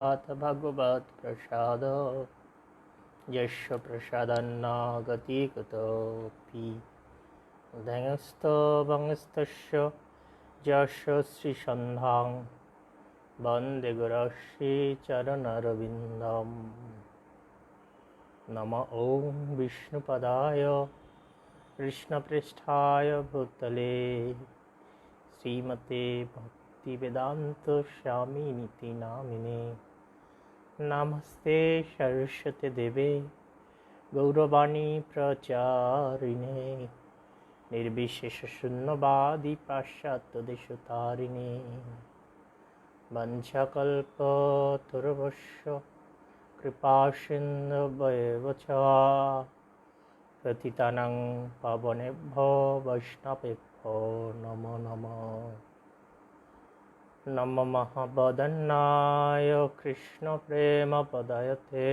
अथ भगवत् प्रसाद यस्य प्रसादन्ना गतिगतोऽपि दैनस्थवंस्तस्य यस्य श्रीसन्धां वन्दे गुरुश्रीचरणरविन्दम्। नम ॐ विष्णुपदाय कृष्णपृष्ठाय भूतले श्रीमते भक्तिवेदान्त स्वामिनिति नामिने। नमस्ते सरस्वती देवे गौरवाणी प्रचारिणे निर्विशेष शून्यवादी पाश्चात्यदेशतारिणे वंशकल्पतरुभ्यश्च कृपासिन्धुभ्येव च पतितानां पावनेभ्यो वैष्णवेभ्यो नमो नमः। नमो महावदन्नाय कृष्णप्रेमपदायते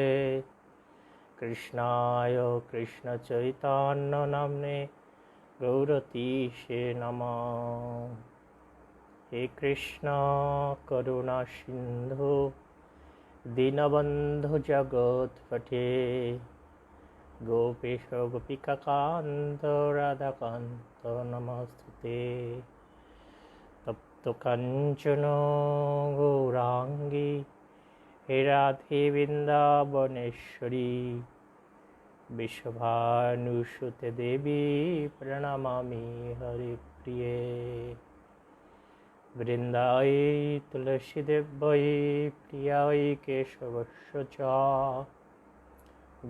कृष्णाय कृष्णचैतन्यनाम्ने गौरतीशे नमः। हे कृष्ण करुणा सिन्धु दीनबन्धु जगत्पते गोपेश गोपिकान्त राधाकान्त नमस्तुते। तप्त काञ्चन गौराङ्गी हे राधे वृन्दावनेश्वरी विश्वभानुसुते देवी प्रणमामि हरिप्रिये। वृन्दायै तुलसीदेव्यै प्रियायै केशवस्य च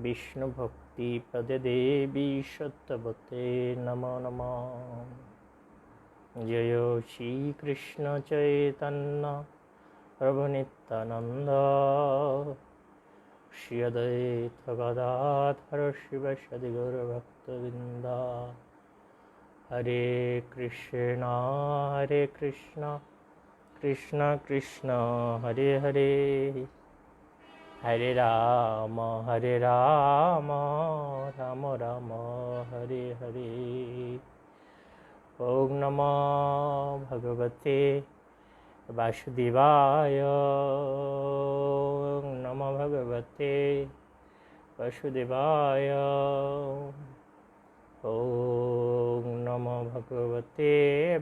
विष्णुभक्तिपदे देवी सत्यवते नमो नमः। जय श्री कृष्ण चैतन्य प्रभु नित्यानंद श्री अद्वैत गदाधर शिवसदि गौरभक्तवृंद। हरे कृष्ण कृष्ण कृष्ण हरे हरे हरे राम राम राम हरे हरे। ओम नमो भगवते वासुदेवाय। ओम नमो भगवते वासुदेवाय। ओम नमो भगवते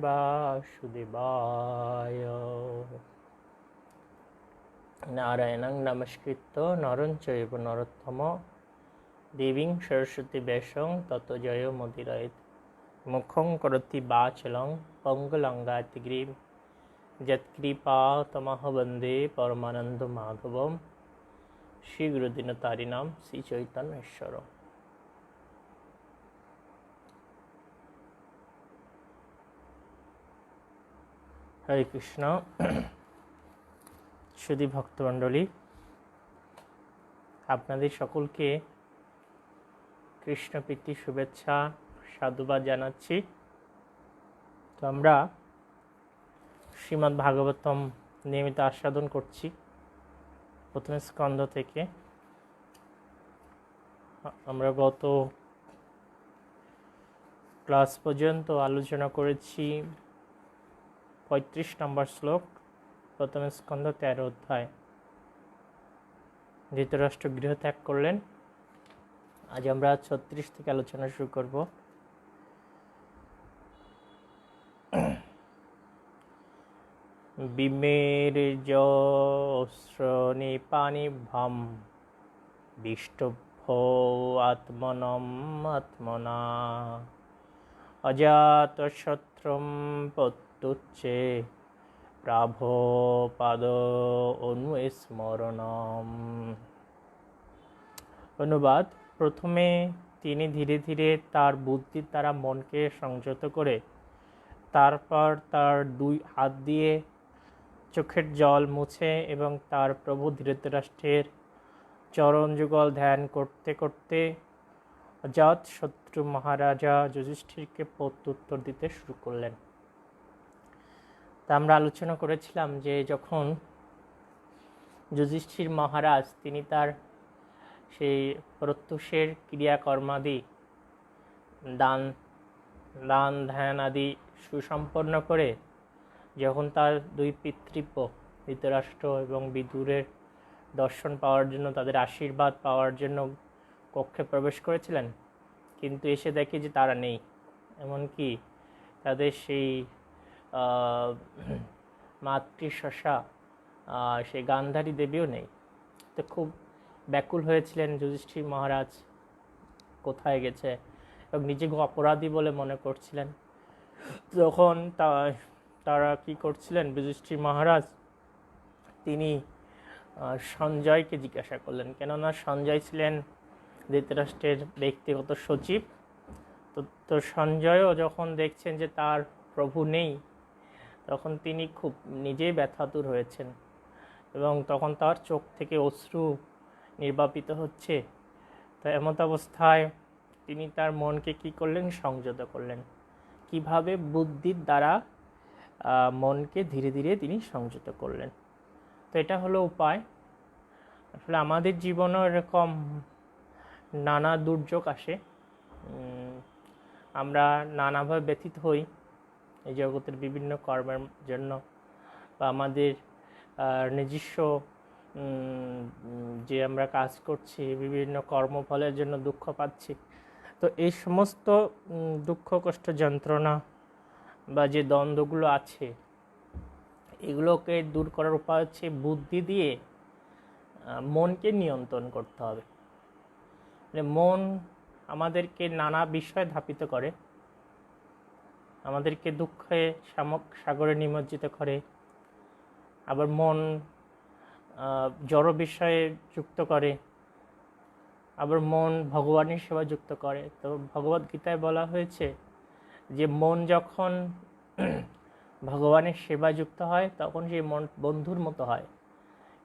वासुदेवाय। नारायणं नमस्कृत्य नरं चैव नरोत्तमं देवीं सरस्वती व्यासं ततो जयमुदीरयेत्। मुखं करोति वाचालं पंगुलंघयति गिरिं यत्कृपातमहं वन्दे परमानन्दमाधवं श्रीगुरुदीनतारिणां श्रीचैतन्येश्वरम्। हरे कृष्ण। সুধী ভক্তমণ্ডলী, আপনাদের সকলকে কৃষ্ণপ্রীতি শুভেচ্ছা সাধুবাদ জানাচ্ছি। তো আমরা শ্রীমদ্ ভাগবতম নিয়মিত আস্বাদন করছি প্রথম স্কন্ধ থেকে। আমরা গত ক্লাস পর্যন্ত আলোচনা করেছি 35 নম্বর শ্লোক, প্রথম স্কন্ধ 13 অধ্যায়। ধৃতরাষ্ট্র গৃহত্যাগ করলেন। আজ আমরা 36 থেকে আলোচনা শুরু করব। বিমের্যশ্রনিপানিভ্যাম বিষ্টভ্য আত্মনম আত্মনা অজাতশত্রুম প্রত্যুচ্চে প্রাভপাদ অনুস্মরণম। অনুবাদ: প্রথমে তিনি ধীরে ধীরে তার বুদ্ধির দ্বারা মনকে সংযত করে তারপর তার দুই হাত দিয়ে চোখের জল মুছে এবং তার প্রভু ধৃতরাষ্ট্রের চরণ যুগল ধ্যান করতে করতে অজাত শত্রু মহারাজা যুধিষ্ঠিরকে প্রত্যুত্তর দিতে শুরু করলেন। তা আমরা আলোচনা করেছিলাম যে যখন যুধিষ্ঠির মহারাজ তিনি তার সেই প্রত্যুষের ক্রিয়াকর্মাদি দান ধ্যান আদি সুসম্পন্ন করে যখন তার দুই পিতৃব্য ধৃতরাষ্ট্র এবং বিদুরের দর্শন পাওয়ার জন্য, তাদের আশীর্বাদ পাওয়ার জন্য কক্ষে প্রবেশ করেছিলেন, কিন্তু এসে দেখে যে তারা নেই। এমনকি তাদের সেই মাতৃশশা সেই গান্ধারী দেবীও নেই। তো খুব ব্যাকুল হয়েছিলেন যুধিষ্ঠির মহারাজ, কোথায় গেছে, এবং নিজেকে অপরাধী বলে মনে করছিলেন। তখন তারা কি করছিলেন, যুধিষ্ঠির মহারাজ তিনি সঞ্জয়কে জিজ্ঞাসা করলেন, কেননা সঞ্জয় ছিলেন ধৃতরাষ্ট্রের ব্যক্তিগত সচিব। তো সঞ্জয়ও যখন দেখছেন যে তার প্রভু নেই, তখন তিনি খুব নিজেই ব্যথাতুর হয়েছেন, এবং তখন তার চোখ থেকে অশ্রু নির্বাপিত হচ্ছে। তো এমত অবস্থায় তিনি তার মনকে কি করলেন, সংযত করলেন। কিভাবে? বুদ্ধির দ্বারা মনকে ধীরে ধীরে তিনি সংযত করলেন। তো এটা হলো উপায়। আসলে আমাদের জীবনেও এরকম নানা দুর্যোগ আসে, আমরা নানাভাবে ব্যথিত হই এই জগতের বিভিন্ন কর্মের জন্য, বা আমাদের নিজস্ব যে আমরা কাজ করছি বিভিন্ন কর্মফলের জন্য দুঃখ পাচ্ছি। তো এই সমস্ত দুঃখ, কষ্ট, যন্ত্রণা বা যে দ্বন্দ্বগুলো আছে, এগুলোকে দূর করার উপায় হচ্ছে বুদ্ধি দিয়ে মনকে নিয়ন্ত্রণ করতে হবে। মন আমাদেরকে নানা বিষয় ধাপিত করে, আমাদেরকে দুঃখে সাগরে নিমজ্জিত করে, আবার মন জড় বিষয়ে যুক্ত করে, আবার মন ভগবানের সেবা যুক্ত করে। তো ভগবদ্গীতায় বলা হয়েছে যে মন যখন ভগবানের সেবা যুক্ত হয় তখন সেই মন বন্ধুর মতো হয়,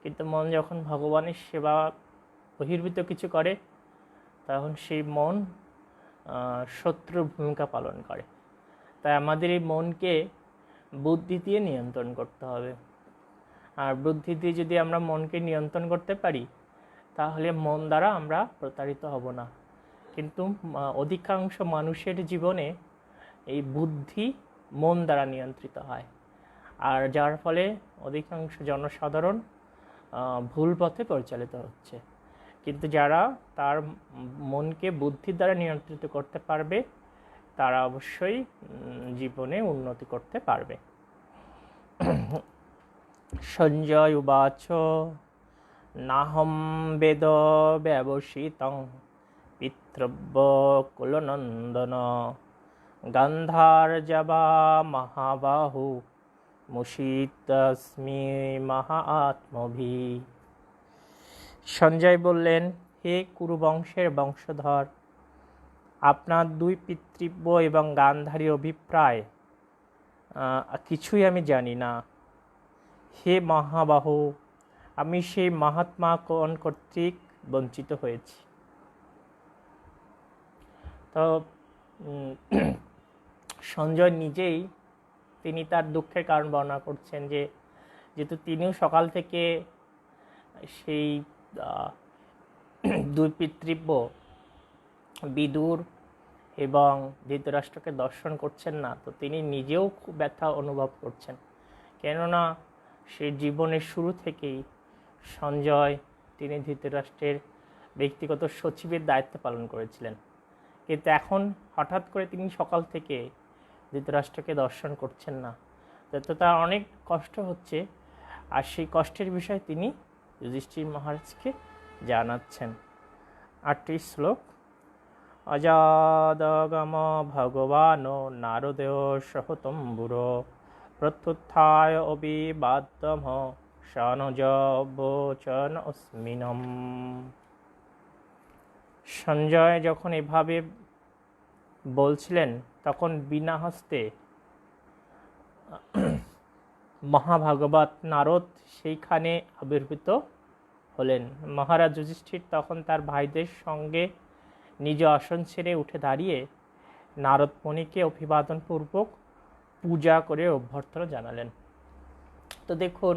কিন্তু মন যখন ভগবানের সেবা বহির্ভূত কিছু করে তখন সেই মন শত্রুর ভূমিকা পালন করে। তাই আমাদের এই মনকে বুদ্ধি দিয়ে নিয়ন্ত্রণ করতে হবে। আর বুদ্ধি দিয়ে যদি আমরা মনকে নিয়ন্ত্রণ করতে পারি তাহলে মন দ্বারা আমরা প্রতারিত হব না। কিন্তু অধিকাংশ মানুষের জীবনে এই বুদ্ধি মন দ্বারা নিয়ন্ত্রিত হয়, আর যার ফলে অধিকাংশ জনসাধারণ ভুল পথে পরিচালিত হচ্ছে। কিন্তু যারা তার মনকে বুদ্ধির দ্বারা নিয়ন্ত্রিত করতে পারবে তারা অবশ্যই জীবনে উন্নতি করতে পারবে। সঞ্জয় উবাচ নাহম বেদ ব্যবসিতং পিতৃব্য কুলনন্দন গান্ধারজবা মহাবাহু মুষিতস্মি মহাত্মভি। সঞ্জয় বললেন, হে কুরুবংশের বংশধর, আপনার দুই পিতৃব্য এবং গান্ধারী অভিপ্রায় কিছুই আমি জানি না। হে মহাবাহু, আমি সেই মহাত্মাগণ কর্তৃক বঞ্চিত হয়েছি। তো সঞ্জয় নিজেই তিনি তার দুঃখের কারণ বর্ণনা করছেন, যে যেহেতু তিনিও সকাল থেকে সেই দুই পিতৃব্য বিদুর এবং ধৃতরাষ্ট্রকে দর্শন করছেন না, তো তিনি নিজেও খুব ব্যথা অনুভব করছেন। কেননা সেই জীবনের শুরু থেকেই সঞ্জয় তিনি ধৃতরাষ্ট্রের ব্যক্তিগত সচিবের দায়িত্ব পালন করেছিলেন, কিন্তু এখন হঠাৎ করে তিনি সকাল থেকে ধৃতরাষ্ট্রকে দর্শন করছেন না, তো তার অনেক কষ্ট হচ্ছে। আর সেই কষ্টের বিষয় তিনি যুধিষ্ঠির মহারাজকে জানাচ্ছেন। 8টি শ্লোক। অজাদগম ভগবান নারদেয় সহতম্বুর প্রত্যুত্থায় অবিবাদম সনজবচন অস্মিনম। সঞ্জয় যখন এভাবে বলছিলেন তখন বিনা হস্তে মহাভাগবত নারদ সেইখানে আবির্ভূত হলেন। মহারাজ যুধিষ্ঠির তখন তার ভাইদের সঙ্গে নিজ আসন ছেড়ে উঠে দাঁড়িয়ে নারদ মুনিকে অভিবাদনপূর্বক পূজা করে অভ্যর্থনা জানালেন। তো দেখুন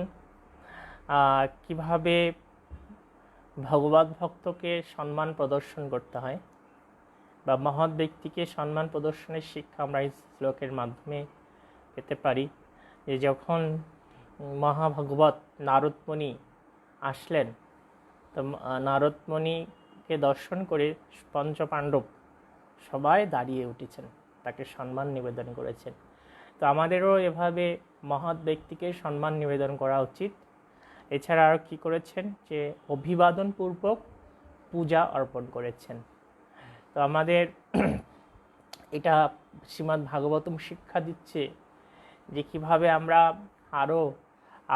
কিভাবে ভগবত ভক্তকে সম্মান প্রদর্শন করতে হয়, বা মহৎ ব্যক্তিকে সম্মান প্রদর্শনের শিক্ষা আমরা এই শ্লোকের মাধ্যমে পেতে পারি। যে যখন মহাভাগবত নারদ মুনি আসলেন তো নারদমণিকে দর্শন করে পঞ্চপাণ্ডব সবাই দাঁড়িয়ে উঠেছেন, তাকে সম্মান নিবেদন করেছেন। তো আমাদেরও এভাবে মহৎ ব্যক্তিকে সম্মান নিবেদন করা উচিত। এছাড়া আর কী করেছেন, যে অভিবাদনপূর্বক পূজা অর্পণ করেছেন। তো আমাদের এটা শ্রীমদ্ ভাগবতম শিক্ষা দিচ্ছে যে কীভাবে আমরা আরও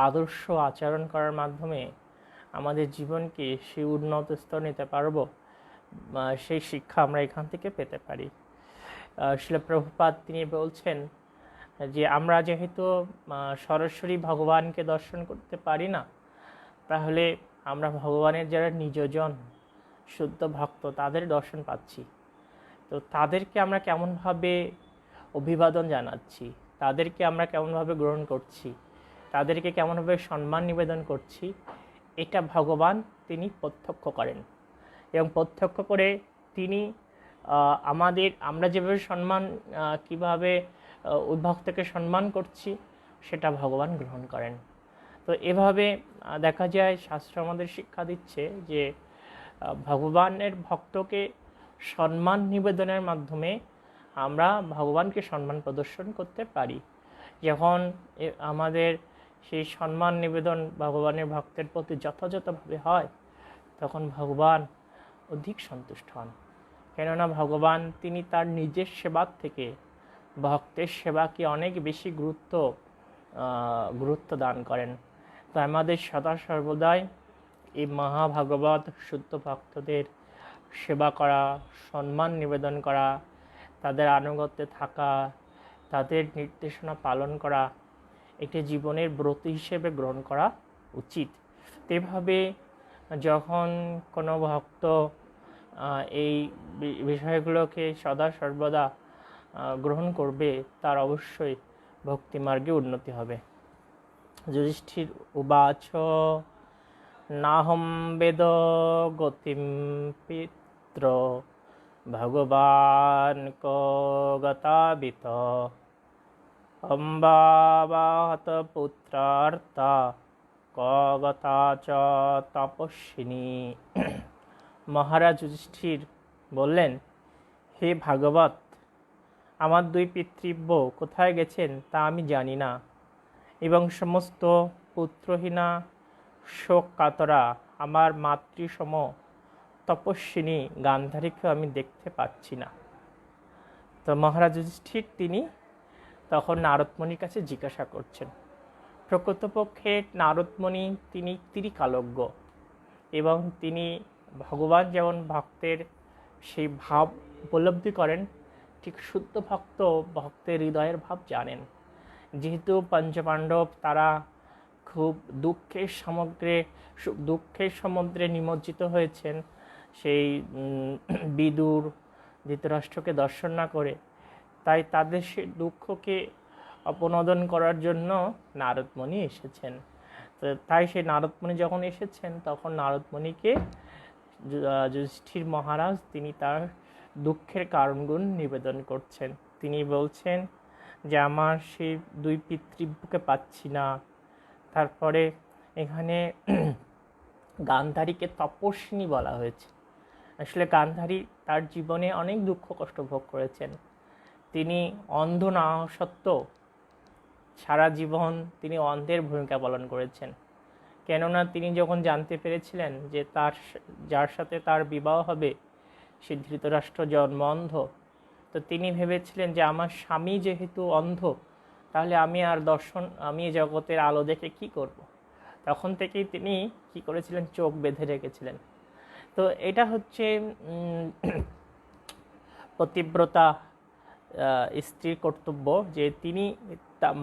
আদর্শ আচরণ করার মাধ্যমে আমাদের জীবনকে সেই উন্নত স্তর নিতে পারবো, সেই শিক্ষা আমরা এখান থেকে পেতে পারি। শ্রীল প্রভুপাদ তিনি বলছেন যে আমরা যেহেতু সরাসরি ভগবানকে দর্শন করতে পারি না, তাহলে আমরা ভগবানের যারা নিজজন শুদ্ধ ভক্ত তাদের দর্শন পাচ্ছি। তো তাদেরকে আমরা কেমনভাবে অভিবাদন জানাচ্ছি, তাদেরকে আমরা কেমনভাবে গ্রহণ করছি, তাদেরকে কেমনভাবে সম্মান নিবেদন করছি, এটা ভগবান তিনি প্রত্যক্ষ করেন। এবং প্রত্যক্ষ করে তিনি আমরা যেভাবে সম্মান, কীভাবে ওই ভক্তকে সম্মান করছি, সেটা ভগবান গ্রহণ করেন। তো এভাবে দেখা যায় শাস্ত্র আমাদের শিক্ষা দিচ্ছে যে ভগবানের ভক্তকে সম্মান নিবেদনের মাধ্যমে আমরা ভগবানকে সম্মান প্রদর্শন করতে পারি। যখন আমাদের সেই সম্মান নিবেদন ভগবানের ভক্তের প্রতি যথাযথভাবে হয়, তখন ভগবান অধিক সন্তুষ্ট হন। কেননা ভগবান তিনি তার নিজের সেবার থেকে ভক্তের সেবাকে অনেক বেশি গুরুত্ব দান করেন। তো আমাদের সদা সর্বদাই এই মহাভাগবত শুদ্ধ ভক্তদের সেবা করা, সম্মান নিবেদন করা, তাদের আনুগত্যে থাকা, তাদের নির্দেশনা পালন করা, একটি জীবনের ব্রত হিসেবে গ্রহণ করা উচিত। এভাবে যখন কোনো ভক্ত এই বিষয়গুলোকে সদা সর্বদা গ্রহণ করবে, তার অবশ্যই ভক্তিমার্গে উন্নতি হবে। যুধিষ্ঠির উবাচ নাহম বেদ গতিম পিত্র ভগবান ক গতাবিত অম্বাবাহত পুত্রার্থা ক গতা চ তপস্বিনী। মহারাজ যুধিষ্ঠির বললেন, হে ভাগবত, আমার দুই পিতৃব্য কোথায় গেছেন তা আমি জানি না, এবং সমস্ত পুত্রহীনা শোক কাতরা আমার মাতৃসম তপস্বিনী গান্ধারীকে আমি দেখতে পাচ্ছি না। তো মহারাজ যুধিষ্ঠির তিনি তখন নারদমণির কাছে জিজ্ঞাসা করছেন। প্রকৃতপক্ষে নারদমণি তিনি ত্রিকালজ্ঞ, এবং তিনি ভগবান যেমন ভক্তের সেই ভাব উপলব্ধি করেন, ঠিক শুদ্ধ ভক্ত ভক্তের হৃদয়ের ভাব জানেন। যেহেতু পঞ্চপাণ্ডব তারা খুব দুঃখের সমুদ্রে নিমজ্জিত হয়েছেন, সেই বিদুর ধৃতরাষ্ট্রকে দর্শন না করে, তাই তাদের সেই দুঃখকে অপনোদন করার জন্য নারদমণি এসেছেন। তো তাই সেই নারদমণি যখন এসেছেন, তখন নারদমণিকে যুধিষ্ঠির মহারাজ তিনি তার দুঃখের কারণগুলো নিবেদন করছেন। তিনি বলছেন যে আমার সেই দুই পিতৃব্যকে পাচ্ছি না। তারপরে এখানে গান্ধারীকে তপস্বিনী বলা হয়েছে। আসলে গান্ধারী তার জীবনে অনেক দুঃখ কষ্ট ভোগ করেছেন। তিনি অন্ধ না সত্ত্বেও সারা জীবন তিনি অন্ধের ভূমিকা পালন করেছেন। কেননা তিনি যখন জানতে পেরেছিলেন যে যার সাথে তার বিবাহ হবে সে ধৃতরাষ্ট্র জন্ম অন্ধ, তো তিনি ভেবেছিলেন যে আমার স্বামী যেহেতু অন্ধ, তাহলে আমি জগতের আলো দেখে কি করব। তখন থেকেই তিনি কি করেছিলেন, চোখ বেঁধে রেখেছিলেন। তো এটা হচ্ছে পতিব্রতা স্ত্রীর কর্তব্য, যে তিনি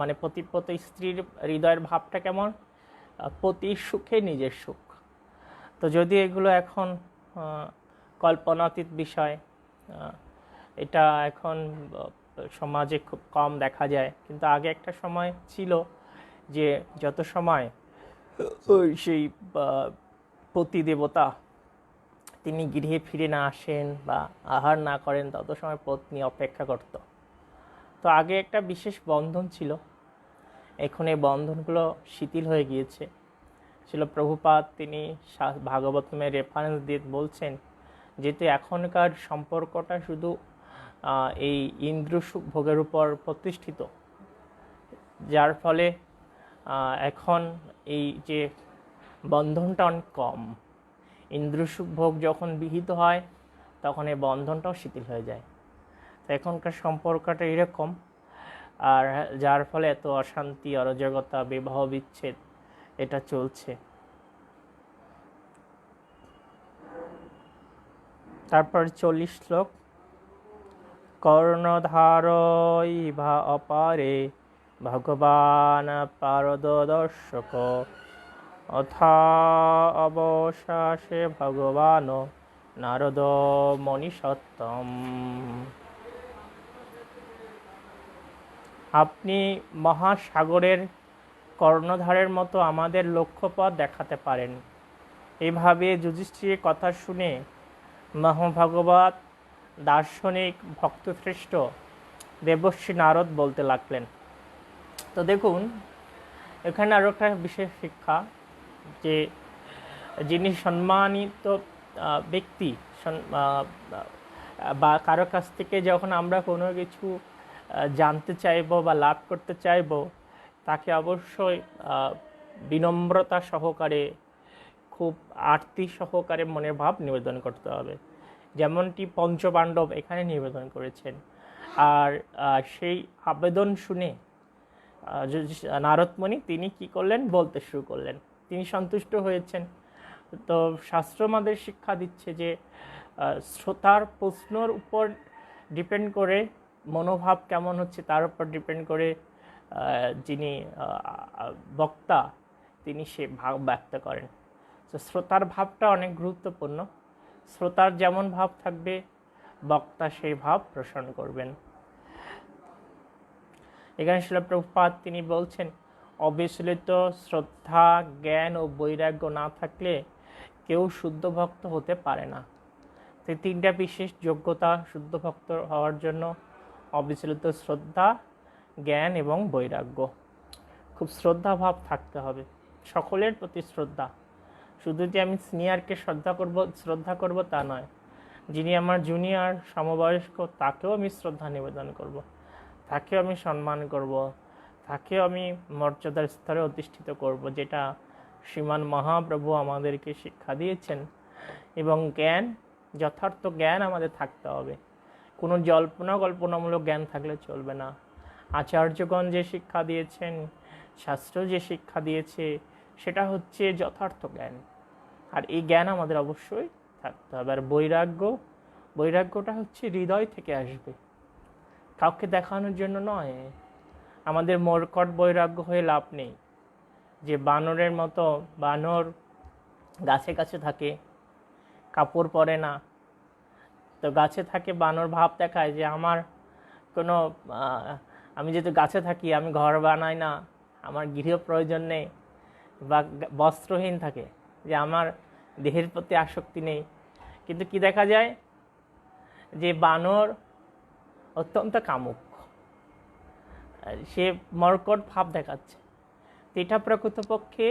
মানে পতিব্রত স্ত্রীর হৃদয়ের ভাবটা কেমন, পতির সুখে নিজের সুখ। তো যদি এগুলো এখন কল্পনাতীত বিষয়, এটা এখন সমাজে খুব কম দেখা যায়, কিন্তু আগে একটা সময় ছিল যে যত সময় সেই পতি দেবতা তিনি গৃহে ফিরে না আসেন বা আহার না করেন, তত সময় পত্নী অপেক্ষা করত। তো আগে একটা বিশেষ বন্ধন ছিল, এখন এই বন্ধনগুলো শিথিল হয়ে গিয়েছে। ছিল প্রভুপাদ তিনি ভাগবতমের রেফারেন্স দিয়ে বলছেন যেহেতু এখনকার সম্পর্কটা শুধু এই ইন্দ্রসুখ ভোগের উপর প্রতিষ্ঠিত, যার ফলে এখন এই যে বন্ধনটা অনেক কম। ইন্দ্রসুখ ভোগ যখন বিহিত হয় তখন এই বন্ধনটাও শিথিল হয়ে যায়। তো এখনকার সম্পর্কটা এরকম, আর যার ফলে এত অশান্তি, অরাজকতা, বিবাহ বিচ্ছেদ এটা চলছে। তারপর 40 শ্লোক। কর্ণধারৈভা অপারে ভগবান পারদর্শক অথা অবশেষে ভগবান নারদ মণিসত্তম। আপনি মহাসাগরের কর্ণধারের মতো আমাদের লক্ষ্যপথ দেখাতে পারেন। এইভাবে যুধিষ্ঠিরের কথা শুনে মহাভাগবত দার্শনিক ভক্তশ্রেষ্ঠ দেবর্ষি নারদ বলতে লাগলেন। তো দেখুন এখানে আরও একটা বিশেষ শিক্ষা, যে যিনি সম্মানিত ব্যক্তি বা কারো কাছ থেকে যখন আমরা কোনো কিছু জানতে চাইব বা লাভ করতে চাইব, তাকে অবশ্যই বিনম্রতা সহকারে, খুব আরতি সহকারে মনের ভাব নিবেদন করতে হবে, যেমনটি পঞ্চপাণ্ডব এখানে নিবেদন করেছেন। আর সেই আবেদন শুনে নারদমণি তিনি কি করলেন, বলতে শুরু করলেন। তিনি সন্তুষ্ট হয়েছেন। তো শাস্ত্র আমাদের শিক্ষা দিচ্ছে যে শ্রোতার প্রশ্নর উপর ডিপেন্ড করে, মনোভাব কেমন হচ্ছে তার উপর ডিপেন্ড করে যিনি বক্তা তিনি সে ভাব ব্যক্ত করেন। তো শ্রোতার ভাবটা অনেক গুরুত্বপূর্ণ। শ্রোতার যেমন ভাব থাকবে বক্তা সেই ভাব পোষণ করবেন। এখানে শিল প্রভুপাদ তিনি বলছেন, অবিচলিত শ্রদ্ধা, জ্ঞান ও বৈরাগ্য না থাকলে কেউ শুদ্ধ ভক্ত হতে পারে না। তো তিনটা বিশেষ যোগ্যতা শুদ্ধ ভক্ত হওয়ার জন্য: অবিচলিত শ্রদ্ধা, জ্ঞান এবং বৈরাগ্য। খুব শ্রদ্ধা ভাব থাকতে হবে, সকলের প্রতি শ্রদ্ধা। শুধু যে আমি সিনিয়রকে শ্রদ্ধা করব তা নয়, যিনি আমার জুনিয়র সমবয়স্ক তাকেও আমি শ্রদ্ধা নিবেদন করব, তাকেও আমি সম্মান করব, তাকেও আমি মর্যাদার স্তরে অধিষ্ঠিত করব, যেটা শ্রীমান মহাপ্রভু আমাদেরকে শিক্ষা দিয়েছেন। এবং জ্ঞান, যথার্থ জ্ঞান আমাদের থাকতে হবে। কোনো কল্পনামূলক জ্ঞান থাকলে চলবে না। আচার্যগণ যে শিক্ষা দিয়েছেন, শাস্ত্র যে শিক্ষা দিয়েছে, সেটা হচ্ছে যথার্থ জ্ঞান। আর এই জ্ঞান আমাদের অবশ্যই থাকতে হবে। আর বৈরাগ্যটা হচ্ছে হৃদয় থেকে আসবে, কাউকে দেখানোর জন্য নয়। আমাদের মর্কট বৈরাগ্য হয়ে লাভ নেই। যে বানরের মতো, বানর গাছে গাছে থাকে, কাপড় পরে না, তো গাছে থাকে, বানর ভাব দেখায় যে আমার কোনো আমি যেহেতু গাছে থাকি, আমি ঘর বানাই না, আমার গৃহ প্রয়োজন নেই, বা বস্ত্রহীন থাকে, যে আমার দেহের প্রতি আসক্তি নেই। কিন্তু কি দেখা যায়, যে বানর অত্যন্ত কামুক, সে মর্কট ভাব দেখাচ্ছে। এটা প্রকৃতপক্ষে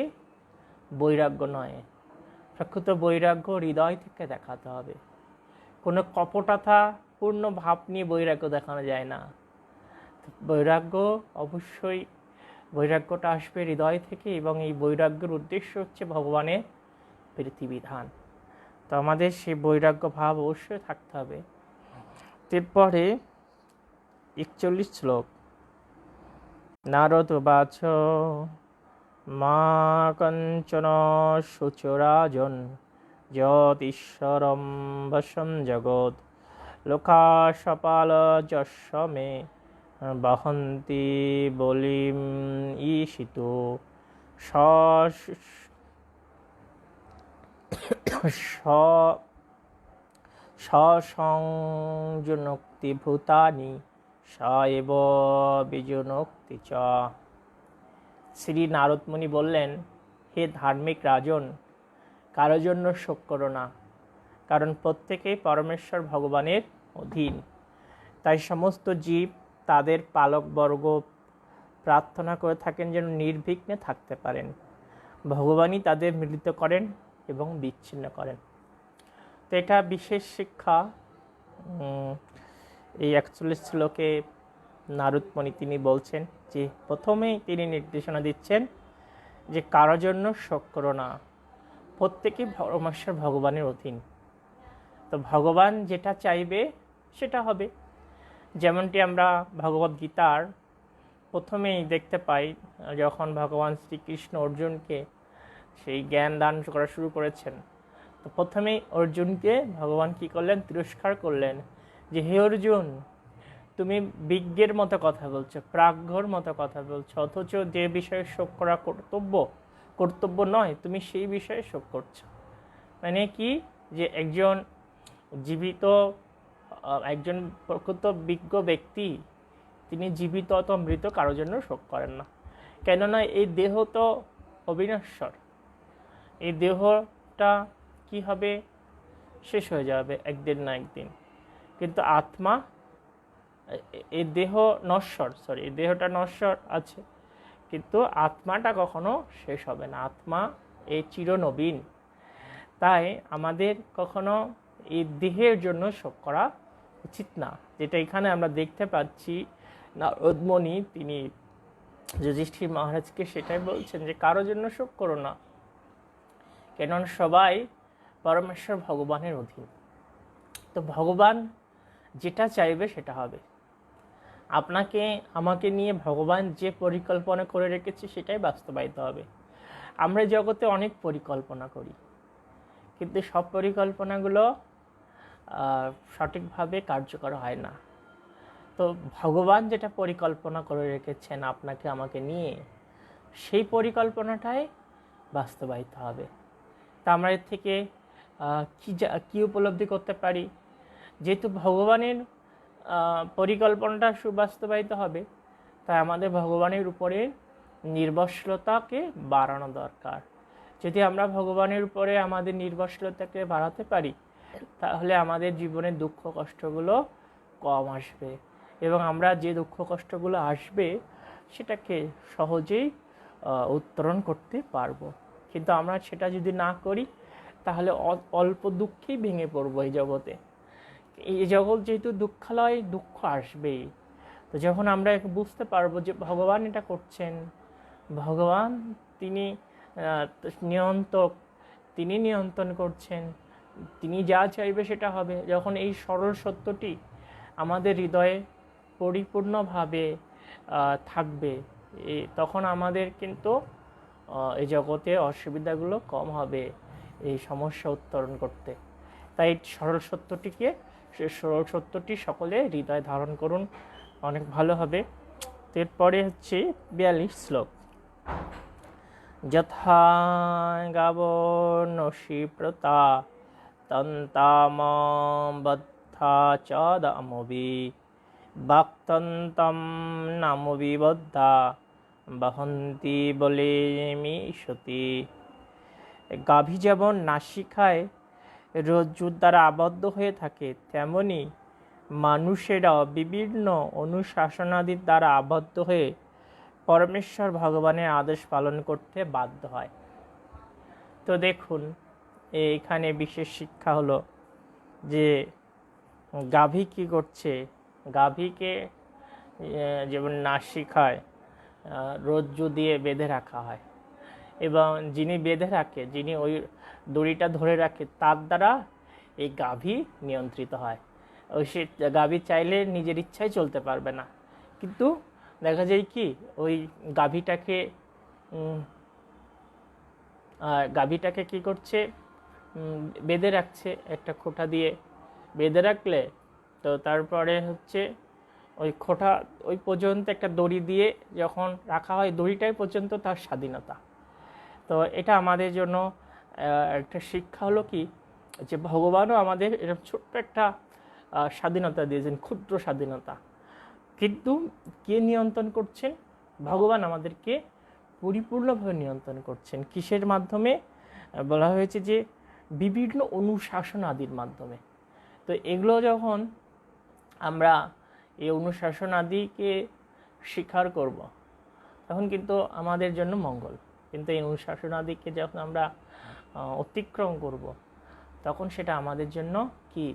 বৈরাগ্য নয়। প্রকৃত বৈরাগ্য হৃদয় থেকে দেখাতে হবে। কোনো কপটতা পূর্ণ ভাব নিয়ে বৈরাগ্য দেখানো যায় না। বৈরাগ্যটা আসবে হৃদয় থেকে, এবং এই বৈরাগ্যের উদ্দেশ্য হচ্ছে ভগবানের প্রীতিবিধান। তো আমাদের সেই বৈরাগ্য ভাব অবশ্যই থাকতে হবে। এরপরে 41 শ্লোক। নারদ বাচ মা কঞ্চন শুচরাজন যৎ ঈশ্বরম বশম জগৎ লোকাশপাল যস্য মে বহন্তি বলিম ঈশিতো সংযুনক্তি ভূতানি স এব বিজুনক্তি চ। শ্রী নারদমুনি বললেন, হে ধার্মিক রাজন, কারো জন্য শোক করো না, কারণ প্রত্যেকেই পরমেশ্বর ভগবানের অধীন। তাই সমস্ত জীব তাদের পালকবর্গ প্রার্থনা করে থাকেন যেন নির্বিঘ্নে থাকতে পারেন। ভগবানই তাদের মিলিত করেন এবং বিচ্ছিন্ন করেন। তো এটা বিশেষ শিক্ষা। এই 41 শ্লোকে নারদমুনি তিনি বলছেন যে প্রথমেই তিনি নির্দেশনা দিচ্ছেন যে কারোর জন্য শোক করো না, প্রত্যেকেই পরমেশ্বর ভগবানের অধীন। তো ভগবান যেটা চাইবে সেটা হবে। যেমনটি আমরা ভগবদ্গীতার প্রথমেই দেখতে পাই, যখন ভগবান শ্রীকৃষ্ণ অর্জুনকে সেই জ্ঞান দান করা শুরু করেছেন, তো প্রথমেই অর্জুনকে ভগবান কি করলেন, তিরস্কার করলেন যে হে অর্জুন, তুমি বিজ্ঞের মতো কথা বলছো, প্রাজ্ঞর মতো কথা বলছো, অথচ যে বিষয়ে শোক করা কর্তব্য নয় তুমি সেই বিষয়ে শোক করছো। মানে কি, যে একজন জীবিত, একজন প্রকৃত বিজ্ঞ ব্যক্তি তিনি জীবিত অথবা মৃত কারোর জন্য শোক করেন না। কেননা এই দেহ তো অবিনশ্বর, এই দেহটা কি হবে, শেষ হয়ে যাবে একদিন না একদিন। কিন্তু আত্মা, এই দেহ নশ্বর, এই দেহটা নশ্বর আছে, কিন্তু আত্মাটা কখনো শেষ হবে না। আত্মা এই চিরনবীন। তাই আমাদের কখনো এই দেহের জন্য শোক করা উচিত না। যেটা এখানে আমরা দেখতে পাচ্ছি, নারদমুনি তিনি যুধিষ্ঠির মহারাজকে সেটাই বলছেন যে কারোর জন্য শোক করো না, কেননা সবাই পরমেশ্বর ভগবানের অধীন। তো ভগবান যেটা চাইবে সেটা হবে। আপনাকে আমাকে নিয়ে ভগবান যে পরিকল্পনা করে রেখেছে সেটাই বাস্তবায়িত হবে। আমরা জগতে অনেক পরিকল্পনা করি, কিন্তু সব পরিকল্পনাগুলো সঠিকভাবে কার্যকর হয় না। তো ভগবান যেটা পরিকল্পনা করে রেখেছেন আপনাকে আমাকে নিয়ে, সেই পরিকল্পনাটাই বাস্তবায়িত হবে। তা আমরা এর থেকে কি উপলব্ধি করতে পারি, যেহেতু ভগবানের পরিকল্পনাটা সুবাস্তবায়িত হবে, তাই আমাদের ভগবানের উপরে নির্ভরশীলতাকে বাড়ানো দরকার। যদি আমরা ভগবানের উপরে আমাদের নির্ভরশীলতাকে বাড়াতে পারি, তাহলে আমাদের জীবনের দুঃখ কষ্টগুলো কম আসবে, এবং আমরা যে দুঃখ কষ্টগুলো আসবে সেটাকে সহজেই উত্তরণ করতে পারবো। কিন্তু আমরা সেটা যদি না করি, তাহলে অল্প দুঃখেই ভেঙে পড়বো এই জগতে। এই জগৎ যেহেতু দুঃখালয়, দুঃখ আসবেই। তো যখন আমরা বুঝতে পারবো যে ভগবান এটা করছেন, ভগবান তিনি নিয়ন্ত্রক, তিনি নিয়ন্ত্রণ করছেন, তিনি যা চাইবে সেটা হবে, যখন এই সরল সত্যটি আমাদের হৃদয়ে পরিপূর্ণভাবে থাকবে, তখন আমাদের কিন্তু এই জগতে অসুবিধাগুলো কম হবে এই সমস্যা উত্তরণ করতে। তাই সরল সত্যটি সকলে হৃদয়ে ধারণ করুন, অনেক ভালো হবে। এরপরে হচ্ছে 42 শ্লোক। যথা গাবো নসি প্রতা তন্তাম বদ্ধা চ দামবি বাক্তন্তম নামবি বদ্ধা বহন্তি বলে মিশতি। গাভী যেমন নাসিকায় রজ্জুর দ্বারা আবদ্ধ হয়ে থাকে, তেমনি মানুষেরাও বিভিন্ন অনুশাসনাদির দ্বারা আবদ্ধ হয়ে পরমেশ্বর ভগবানের আদেশ পালন করতে বাধ্য হয়। তো দেখুন, এখানে বিশেষ শিক্ষা হলো যে গাভী কি করছে, গাভীকে যেমন নাসিকায় রজ্জু দিয়ে বেঁধে রাখা হয়, এবং যিনি বেঁধে রাখে, যিনি ওই দড়িটা ধরে রাখে, তার দ্বারা এই গাভী নিয়ন্ত্রিত হয়। ওই সে গাভী চাইলে নিজের ইচ্ছায় চলতে পারবে না, কিন্তু দেখা যায় কি, ওই গাভীটাকে কি করছে, বেঁধে রাখছে একটা খোঁটা দিয়ে বেঁধে রাখলে, তো তারপরে হচ্ছে ওই খোঁটা ওই পর্যন্ত একটা দড়ি দিয়ে যখন রাখা হয়, দড়িটাই পর্যন্ত তার স্বাধীনতা। তো এটা আমাদের জন্য একটা শিক্ষা হলো কি, যে ভগবানও আমাদের এরকম ছোট্ট একটা স্বাধীনতা দিয়েছেন, ক্ষুদ্র স্বাধীনতা, কিন্তু কে নিয়ন্ত্রণ করছেন? ভগবান আমাদেরকে পরিপূর্ণভাবে নিয়ন্ত্রণ করছেন। কিসের মাধ্যমে? বলা হয়েছে যে বিভিন্ন অনুশাসন আদির মাধ্যমে। তো এগুলো যখন আমরা এই অনুশাসন আদিকে স্বীকার করব, তখন কিন্তু আমাদের জন্য মঙ্গল, কিন্তু এই অনুশাসনাদিকে যখন আমরা অতিক্রম করব, তখন সেটা আমাদের জন্য কি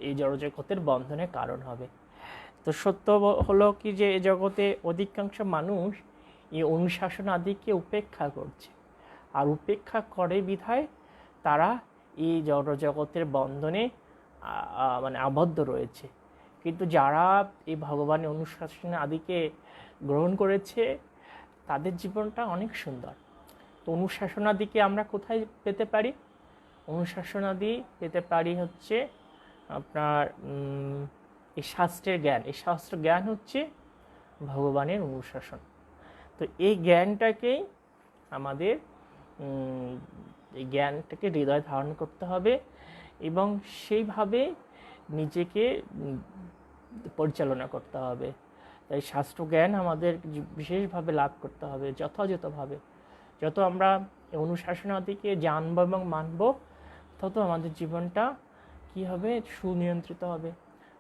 এই জড়জগতের বন্ধনের কারণ হবে। তো সত্য হলো কি যে এই জগতে অধিকাংশ মানুষ এই অনুশাসন আদিকে উপেক্ষা করছে, আর উপেক্ষা করে বিধায় তারা এই জড়জগতের বন্ধনে মানে আবদ্ধ রয়েছে। কিন্তু যারা এই ভগবানের অনুশাসন আদিকে গ্রহণ করেছে তাদের জীবনটা অনেক সুন্দর। তো অনুশাসনাদিকে আমরা কোথায় পেতে পারি? অনুশাসনাদি পেতে পারি হচ্ছে আপনার এই শাস্ত্রের জ্ঞান। এই শাস্ত্র জ্ঞান হচ্ছে ভগবানের অনুশাসন। তো এই জ্ঞানটাকেই আমাদের এই জ্ঞানটাকে হৃদয়ে ধারণ করতে হবে এবং সেইভাবে নিজেকে পরিচালনা করতে হবে। তাই শাস্ত্র জ্ঞান আমাদের বিশেষভাবে লাভ করতে হবে যথাযথভাবে। যত আমরা অনুশাসনাদিকে জানব এবং মানব, তত আমাদের জীবনটা কী হবে? সুনিয়ন্ত্রিত হবে,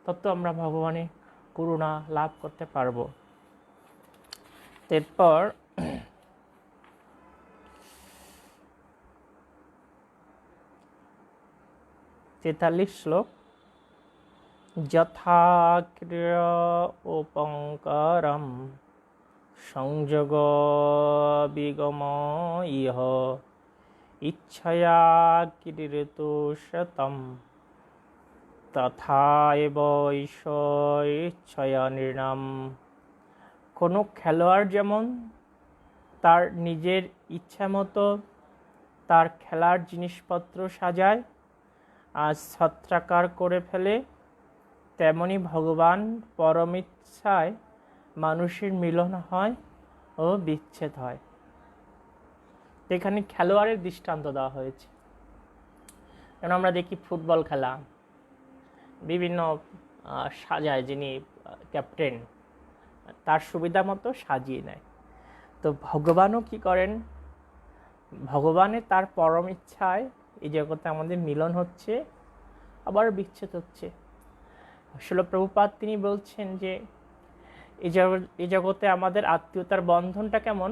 তত আমরা ভগবানের করুণা লাভ করতে পারব। এরপর 43 শ্লোক। যথা ক্রিয়া উপঙ্কারম সংযোগ বিগম ইহ ইচ্ছয়া কিরিতুষতম তথা এব ঈশ্বর ইচ্ছয়া নৃণাম। কোনো খেলোয়াড় যেমন তার নিজের ইচ্ছা মতো তার খেলার জিনিসপত্র সাজায় আর ছত্রাকার করে ফেলে, তেমনি ভগবান পরম ইচ্ছায় মানুষের মিলন হয় ও বিচ্ছেদ হয়। এখানে খেলোয়াড়ের দৃষ্টান্ত দেওয়া হয়েছে। যেমন আমরা দেখি ফুটবল খেলা বিভিন্ন সাজায়, যিনি ক্যাপ্টেন তার সুবিধা মতো সাজিয়ে নেয়। তো ভগবানও কি করেন? ভগবানের তার পরম ইচ্ছায় এই জগতে আমাদের মিলন হচ্ছে, আবার বিচ্ছেদ হচ্ছে। শিল প্রভুপাদ তিনি বলছেন যে এই জগতে আমাদের আত্মীয়তার বন্ধনটা কেমন?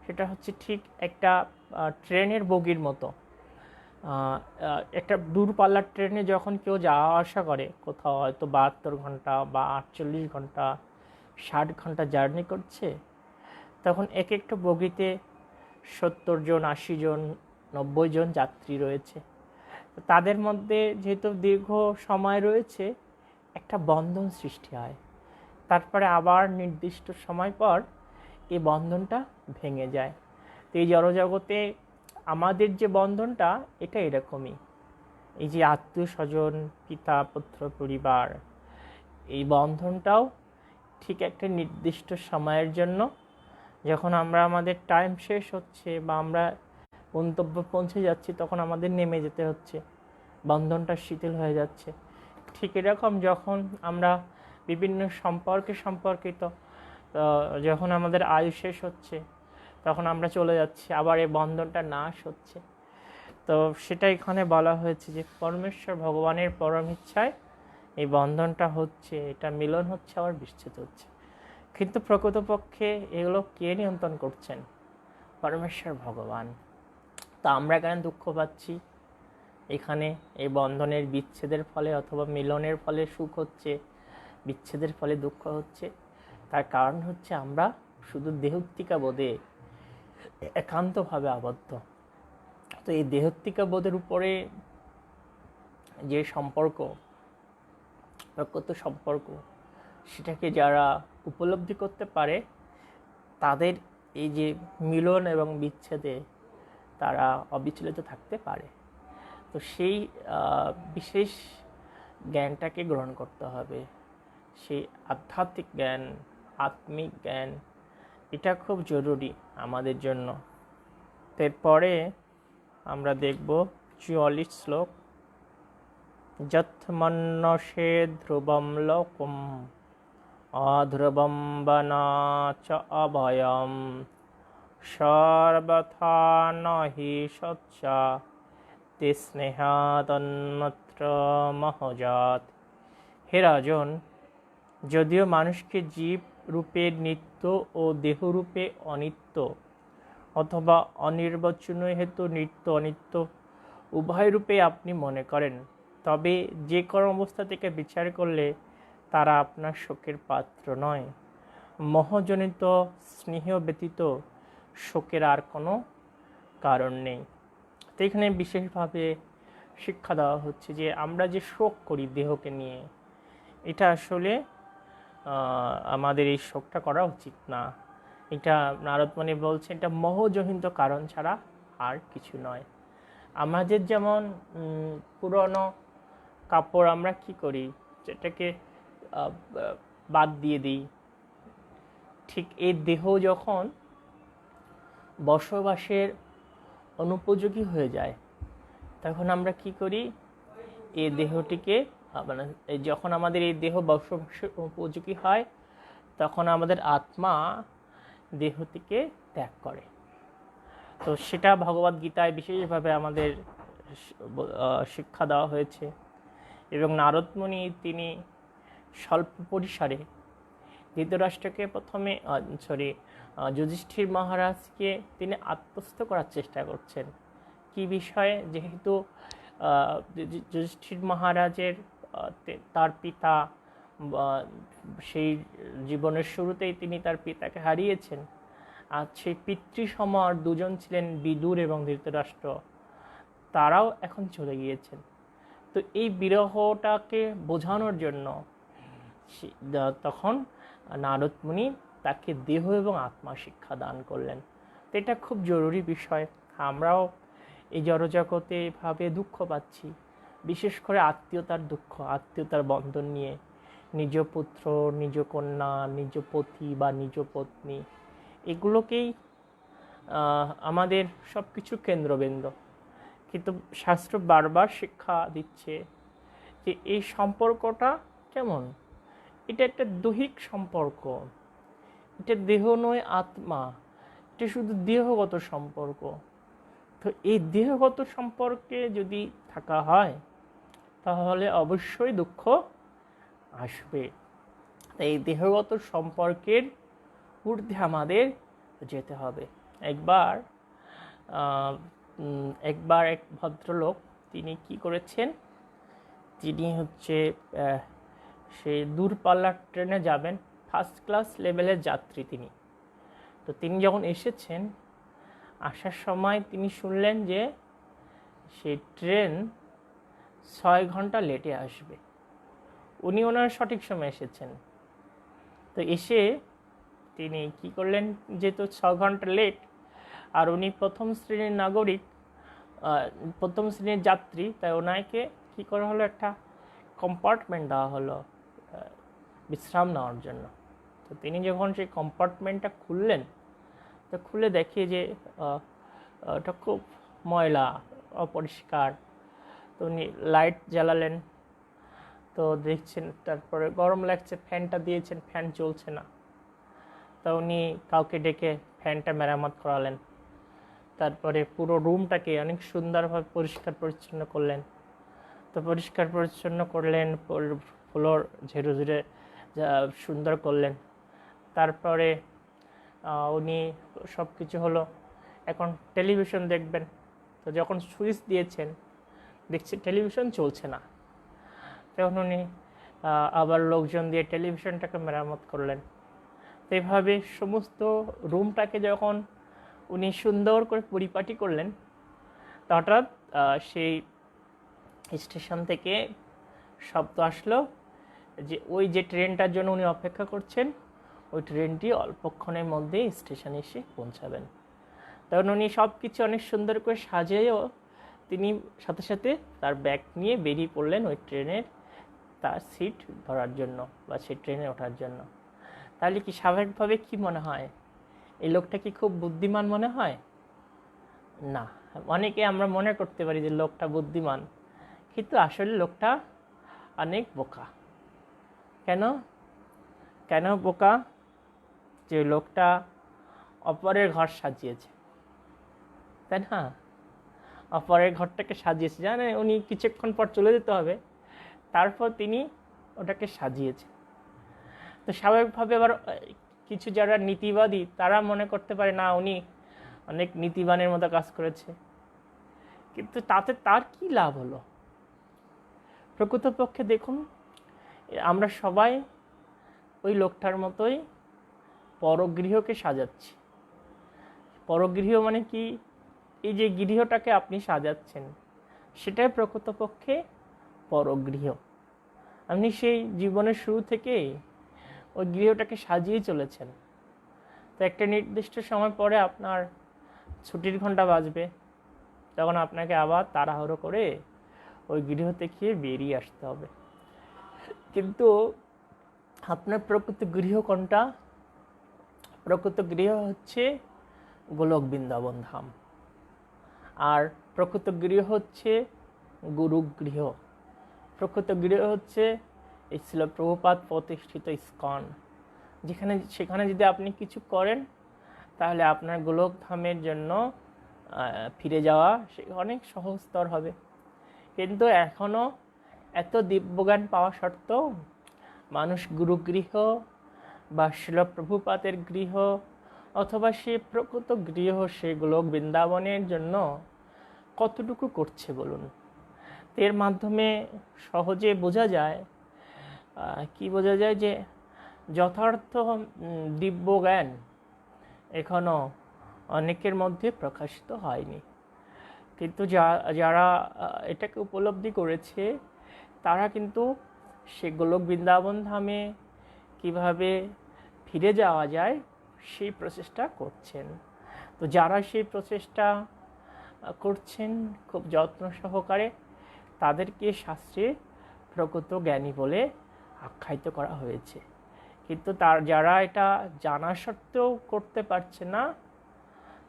সেটা হচ্ছে ঠিক একটা ট্রেনের বগির মতো। একটা দূরপাল্লার ট্রেনে যখন কেউ যাওয়া আসা করে, কোথাও হয়তো 72 ঘন্টা বা 48 ঘন্টা 60 ঘন্টা জার্নি করছে, তখন এক একটা বগিতে 70 জন 80 জন 90 জন যাত্রী রয়েছে। তাদের মধ্যে যেহেতু দীর্ঘ সময় রয়েছে, একটা বন্ধন সৃষ্টি হয়। তারপরে আবার নির্দিষ্ট সময় পর এই বন্ধনটা ভেঙে যায়। তো এই জড়জগতে আমাদের যে বন্ধনটা, এটা এরকমই। এই যে আত্মীয় স্বজন, পিতা পুত্র পরিবার, এই বন্ধনটাও ঠিক একটা নির্দিষ্ট সময়ের জন্য, যখন আমরা আমাদের টাইম শেষ হচ্ছে বা আমরা গন্তব্য পৌঁছে যাচ্ছি, তখন আমাদের নেমে যেতে হচ্ছে, বন্ধনটা শিথিল হয়ে যাচ্ছে। ঠিক এরকম যখন আমরা বিভিন্ন সম্পর্কিত যখন আমাদের আয়ু শেষ হচ্ছে, তখন আমরা চলে যাচ্ছি, আবার এই বন্ধনটা নাশ হচ্ছে। তো সেটা এখানে বলা হয়েছে যে পরমেশ্বর ভগবানের পরম ইচ্ছায় এই বন্ধনটা হচ্ছে, এটা মিলন হচ্ছে, আবার বিচ্ছেদ হচ্ছে। কিন্তু প্রকৃতপক্ষে এগুলো কে নিয়ন্ত্রণ করছেন? পরমেশ্বর ভগবান। তা আমরা কেন দুঃখ পাচ্ছি? এখানে এই বন্ধনের বিচ্ছেদের ফলে অথবা মিলনের ফলে সুখ হচ্ছে, বিচ্ছেদের ফলে দুঃখ হচ্ছে। তার কারণ হচ্ছে আমরা শুধু দেহত্বিকা বোধে একান্তভাবে আবদ্ধ। তো এই দেহত্বিকা বোধের উপরে যে সম্পর্ক, প্রকৃত সম্পর্ক, সেটাকে যারা উপলব্ধি করতে পারে, তাদের এই যে মিলন এবং বিচ্ছেদে তারা অবিচলিত থাকতে পারে। তো সেই বিশেষ জ্ঞানটাকে গ্রহণ করতে হবে, সেই আধ্যাত্মিক জ্ঞান, আত্মিক জ্ঞান, এটা খুব জরুরি আমাদের জন্য। এরপরে আমরা দেখব 44 শ্লোক। যৎমন্যসে ধ্রুবম লোকম অধ্রুবম বনা চ অভয়ম সর্বথা নহি সচ্চা তে স্নেহাদন্যত্র মহজাত। হে রাজন, যদিও মানুষকে জীব রূপে নিত্য ও দেহরূপে অনিত্য, অথবা অনির্বচনীয় হেতু নিত্য অনিত্য উভয় রূপে আপনি মনে করেন, তবে যে কোনো অবস্থা থেকে বিচার করলে তারা আপনার শোকের পাত্র নয়। মোহজনিত স্নেহ ব্যতীত শোকের আর কোনো কারণ নেই। তো এখানে বিশেষভাবে শিক্ষা দেওয়া হচ্ছে যে আমরা যে শোক করি দেহকে নিয়ে, এটা আসলে আমাদের এই শোকটা করা উচিত না। এটা নারদমণি বলছেন এটা মোহজনিত কারণ ছাড়া আর কিছু নয়। আমাদের যেমন পুরনো কাপড় আমরা কি করি, যেটাকে বাদ দিয়ে দিই, ঠিক এই দেহ যখন বসবাসের অনুপযোগী হয়ে যায় তখন আমরা কি করি, এই দেহটিকে মানে যখন আমাদের এই দেহ বসবাসের উপযোগী হয় তখন আমাদের আত্মা দেহটিকে ত্যাগ করে। তো সেটা ভগবদ গীতায় বিশেষভাবে আমাদের শিক্ষা দেওয়া হয়েছে। এবং নারদমুনি তিনি স্বল্প পরিসরে ধৃতরাষ্ট্রকে প্রথমে যুধিষ্ঠির মহারাজকে তিনি আত্মস্থ করার চেষ্টা করছেন। কি বিষয়ে, যেহেতু যুধিষ্ঠির মহারাজের তার পিতা সেই জীবনের শুরুতেই তিনি তার পিতাকে হারিয়েছেন, আর সেই পিতৃসম আর দুজন ছিলেন বিদুর এবং ধৃতরাষ্ট্র, তারাও এখন চলে গিয়েছেন। তো এই বিরহটাকে বোঝানোর জন্য তখন নারদ মুনি তাকে দেহ এবং আত্মা শিক্ষা দান করলেন। তো এটা খুব জরুরি বিষয়। আমরাও এই জড়জগতে এভাবে দুঃখ পাচ্ছি, বিশেষ করে আত্মীয়তার দুঃখ, আত্মীয়তার বন্ধন নিয়ে, নিজ পুত্র, নিজ কন্যা, নিজ পতি বা নিজ পত্নী, এগুলোকেই আমাদের সব কিছু কেন্দ্রবিন্দু। কিন্তু শাস্ত্র বারবার শিক্ষা দিচ্ছে যে এই সম্পর্কটা কেমন, এটা একটা দৈহিক সম্পর্ক, এটা দেহ নয় আত্মা, এটা শুধু দেহগত সম্পর্ক। তো এই দেহগত সম্পর্কে যদি থাকা হয় তাহলে অবশ্যই দুঃখ আসবে। এই দেহগত সম্পর্কের ঊর্ধ্বে আমাদের যেতে হবে। একবার এক ভদ্রলোক তিনি কি করেছেন, তিনি সে দূরপাল্লার ট্রেনে যাবেন, ফার্স্ট ক্লাস লেভেলের যাত্রী তিনি। তো তিনি যখন এসেছেন, আসার সময় তিনি শুনলেন যে সেই ট্রেন 6 ঘন্টা লেটে আসবে। উনি ওনার সঠিক সময় এসেছেন। তো এসে তিনি কি করলেন, যেহেতু 6 ঘন্টা লেট আর উনি প্রথম শ্রেণীর নাগরিক, প্রথম শ্রেণীর যাত্রী, তাই ওনাকে কি করা হলো, একটা কম্পার্টমেন্ট দেওয়া হলো বিশ্রাম নেওয়ার জন্য। তো তিনি যখন সেই কম্পার্টমেন্টটা খুললেন, তো খুলে দেখে যে ওটা খুব ময়লা, অপরিষ্কার। তো উনি লাইট জ্বালালেন, তো দেখছেন, তারপরে গরম লাগছে, ফ্যানটা দিয়েছেন, ফ্যান চলছে না। তো উনি কাউকে ডেকে ফ্যানটা মেরামত করালেন। তারপরে পুরো রুমটাকে অনেক সুন্দরভাবে পরিষ্কার পরিচ্ছন্ন করলেন। তো পরিষ্কার পরিচ্ছন্ন করলেন, ফ্লোর ঝেড়ে ঝেড়ে সুন্দর করলেন। তারপরে উনি সব কিছু হলো, এখন টেলিভিশন দেখবেন। তো যখন সুইচ দিয়েছেন, দেখছি টেলিভিশন চলছে না। তখন উনি আবার লোকজন দিয়ে টেলিভিশনটাকে মেরামত করলেন। তো এইভাবে সমস্ত রুমটাকে যখন উনি সুন্দর করে পরিপাটি করলেন, তো হঠাৎ সেই স্টেশন থেকে শব্দ আসলো যে ওই যে ট্রেনটার জন্য উনি অপেক্ষা করছেন, ওই ট্রেনটি অল্পক্ষণের মধ্যেই স্টেশনে এসে পৌঁছাবেন। তখন উনি সব কিছু অনেক সুন্দর করে সাজিয়েও তিনি সাথে সাথে তার ব্যাগ নিয়ে বেরিয়ে পড়লেন ওই ট্রেনের তার সিট ধরার জন্য বা সেই ট্রেনে ওঠার জন্য। তাহলে কি স্বাভাবিকভাবে কি মনে হয়, এই লোকটা কি খুব বুদ্ধিমান মনে হয়? না, অনেকে আমরা মনে করতে পারি যে লোকটা বুদ্ধিমান, কিন্তু আসলে লোকটা অনেক বোকা। কেন বোকা? যে লোকটা অপরের ঘর সাজিয়েছে, তাই না? অপরের ঘরটাকে সাজিয়েছে, জানে উনি কিছুক্ষণ পর চলে যেতে হবে, তারপর তিনি ওটাকে সাজিয়েছে। তো স্বাভাবিকভাবে আবার কিছু যারা নীতিবাদী তারা মনে করতে পারে না উনি অনেক নীতিবানের মতো কাজ করেছে, কিন্তু তাতে তার কি লাভ হলো? প্রকৃতপক্ষে দেখুন, আমরা সবাই ওই লোকটার মতোই পরগৃহকে সাজাচ্ছি। পরগৃহ মানে কি? এই যে গৃহটাকে আপনি সাজাচ্ছেন সেটাই প্রকৃতপক্ষে পরগৃহ। আপনি সেই জীবনের শুরু থেকে ওই গৃহটাকে সাজিয়ে চলেছেন। তো একটা নির্দিষ্ট সময় পরে আপনার ছুটির ঘন্টা বাজবে, তখন আপনাকে আবার তাড়াহুড়ো করে ওই গৃহ থেকে বেরিয়ে আসতে হবে। কিন্তু আপনার প্রকৃত গৃহ কোনটা? প্রকৃত গৃহ হচ্ছে গোলক বৃন্দাবন ধাম, আর প্রকৃত গৃহ হচ্ছে গুরুগৃহ। প্রকৃত গৃহ হচ্ছে এই ছিল প্রভুপাদ প্রতিষ্ঠিত ইস্কন, সেখানে যদি আপনি কিছু করেন তাহলে আপনার গোলক ধামের জন্য ফিরে যাওয়া অনেক সহজতর হবে। কিন্তু এখনও এত দিব্যজ্ঞান পাওয়া সত্ত্বেও মানুষ গুরুগৃহ বা শিল প্রভুপাদের গৃহ অথবা সে প্রকৃত গৃহ সে গোলক বৃন্দাবনের জন্য কতটুকু করছে বলুন? এর মাধ্যমে সহজে বোঝা যায়, বোঝা যায় যে যথার্থ দিব্যজ্ঞান এখনও অনেকের মধ্যে প্রকাশিত হয়নি। কিন্তু যারা এটাকে উপলব্ধি করেছে তারা কিন্তু সে গোলক বৃন্দাবন ধামে কিভাবে ফিরে যাওয়া যায় সেই প্রচেষ্টা করছেন। তো যারা সেই প্রচেষ্টা করছেন খুব যত্ন সহকারে, তাদেরকে শাস্ত্রে প্রকৃত জ্ঞানী বলে আখ্যায়িত করা হয়েছে। কিন্তু যারা এটা জানা সত্ত্বেও করতে পারছে না,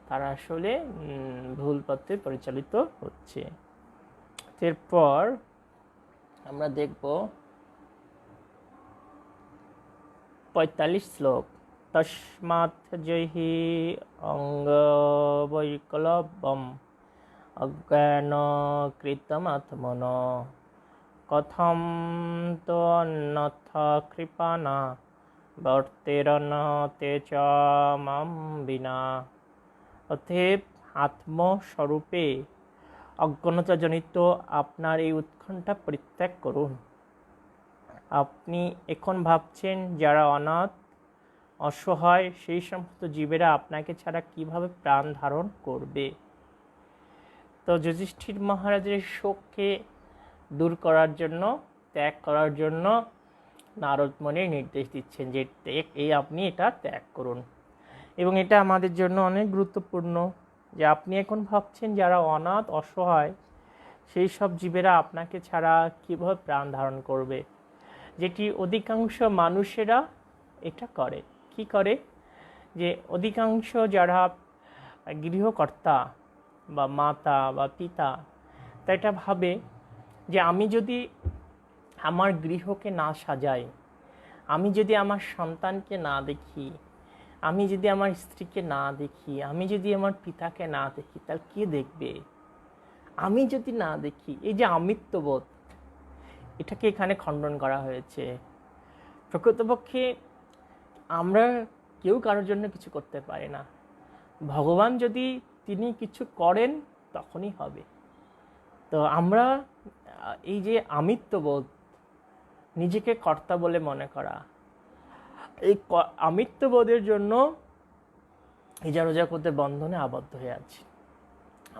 তারা আসলে ভুল পথে পরিচালিত হচ্ছে। এরপর আমরা দেখব 45 শ্লোক। তস্মাৎ জহি অঙ্গবৈকলব্যম অজ্ঞান কৃতমাত্মন কথম তো অন্যথ কৃপানা বর্তেরন তে চ মাম বিনা। অতএব আত্মস্বরূপে অজ্ঞানতাজনিত আপনার এই উৎকণ্ঠা পরিত্যাগ করুন। আপনি এখন ভাবছেন যারা অনাথ অসহায় সেই সমস্ত জীবেরা আপনাকে ছাড়া কিভাবে প্রাণ ধারণ করবে। তো যুধিষ্ঠির মহারাজের শোককে দূর করার জন্য, ত্যাগ করার জন্য নারদ মুনি নির্দেশ দিচ্ছেন যে আপনি এটা ত্যাগ করুন। এবং এটা আমাদের জন্য অনেক গুরুত্বপূর্ণ যে আপনি এখন ভাবছেন যারা অনাথ অসহায় সেই সব জীবেরা আপনাকে ছাড়া কীভাবে প্রাণ ধারণ করবে, যেটি অধিকাংশ মানুষেরা এটা করে। কি করে? যে অধিকাংশ যারা গৃহকর্তা বা মাতা বা পিতা, তা এটা ভাবে যে আমি যদি আমার গৃহকে না সাজাই, আমি যদি আমার সন্তানকে না দেখি, আমি যদি আমার স্ত্রীকে না দেখি, আমি যদি আমার পিতাকে না দেখি, তাহলে কে দেখবে? আমি যদি না দেখি, এই যে আমিত্ববোধ, এটাকে এখানে খণ্ডন করা হয়েছে। প্রকৃতপক্ষে আমরা কেউ কারোর জন্য কিছু করতে পারি না। ভগবান যদি তিনি কিছু করেন তখনই হবে। তো আমরা এই যে আমিত্ববোধ, নিজেকে কর্তা বলে মনে করা, এই আমিত্ববোধের জন্য এই জড়জগতের বন্ধনে আবদ্ধ হয়ে আছি।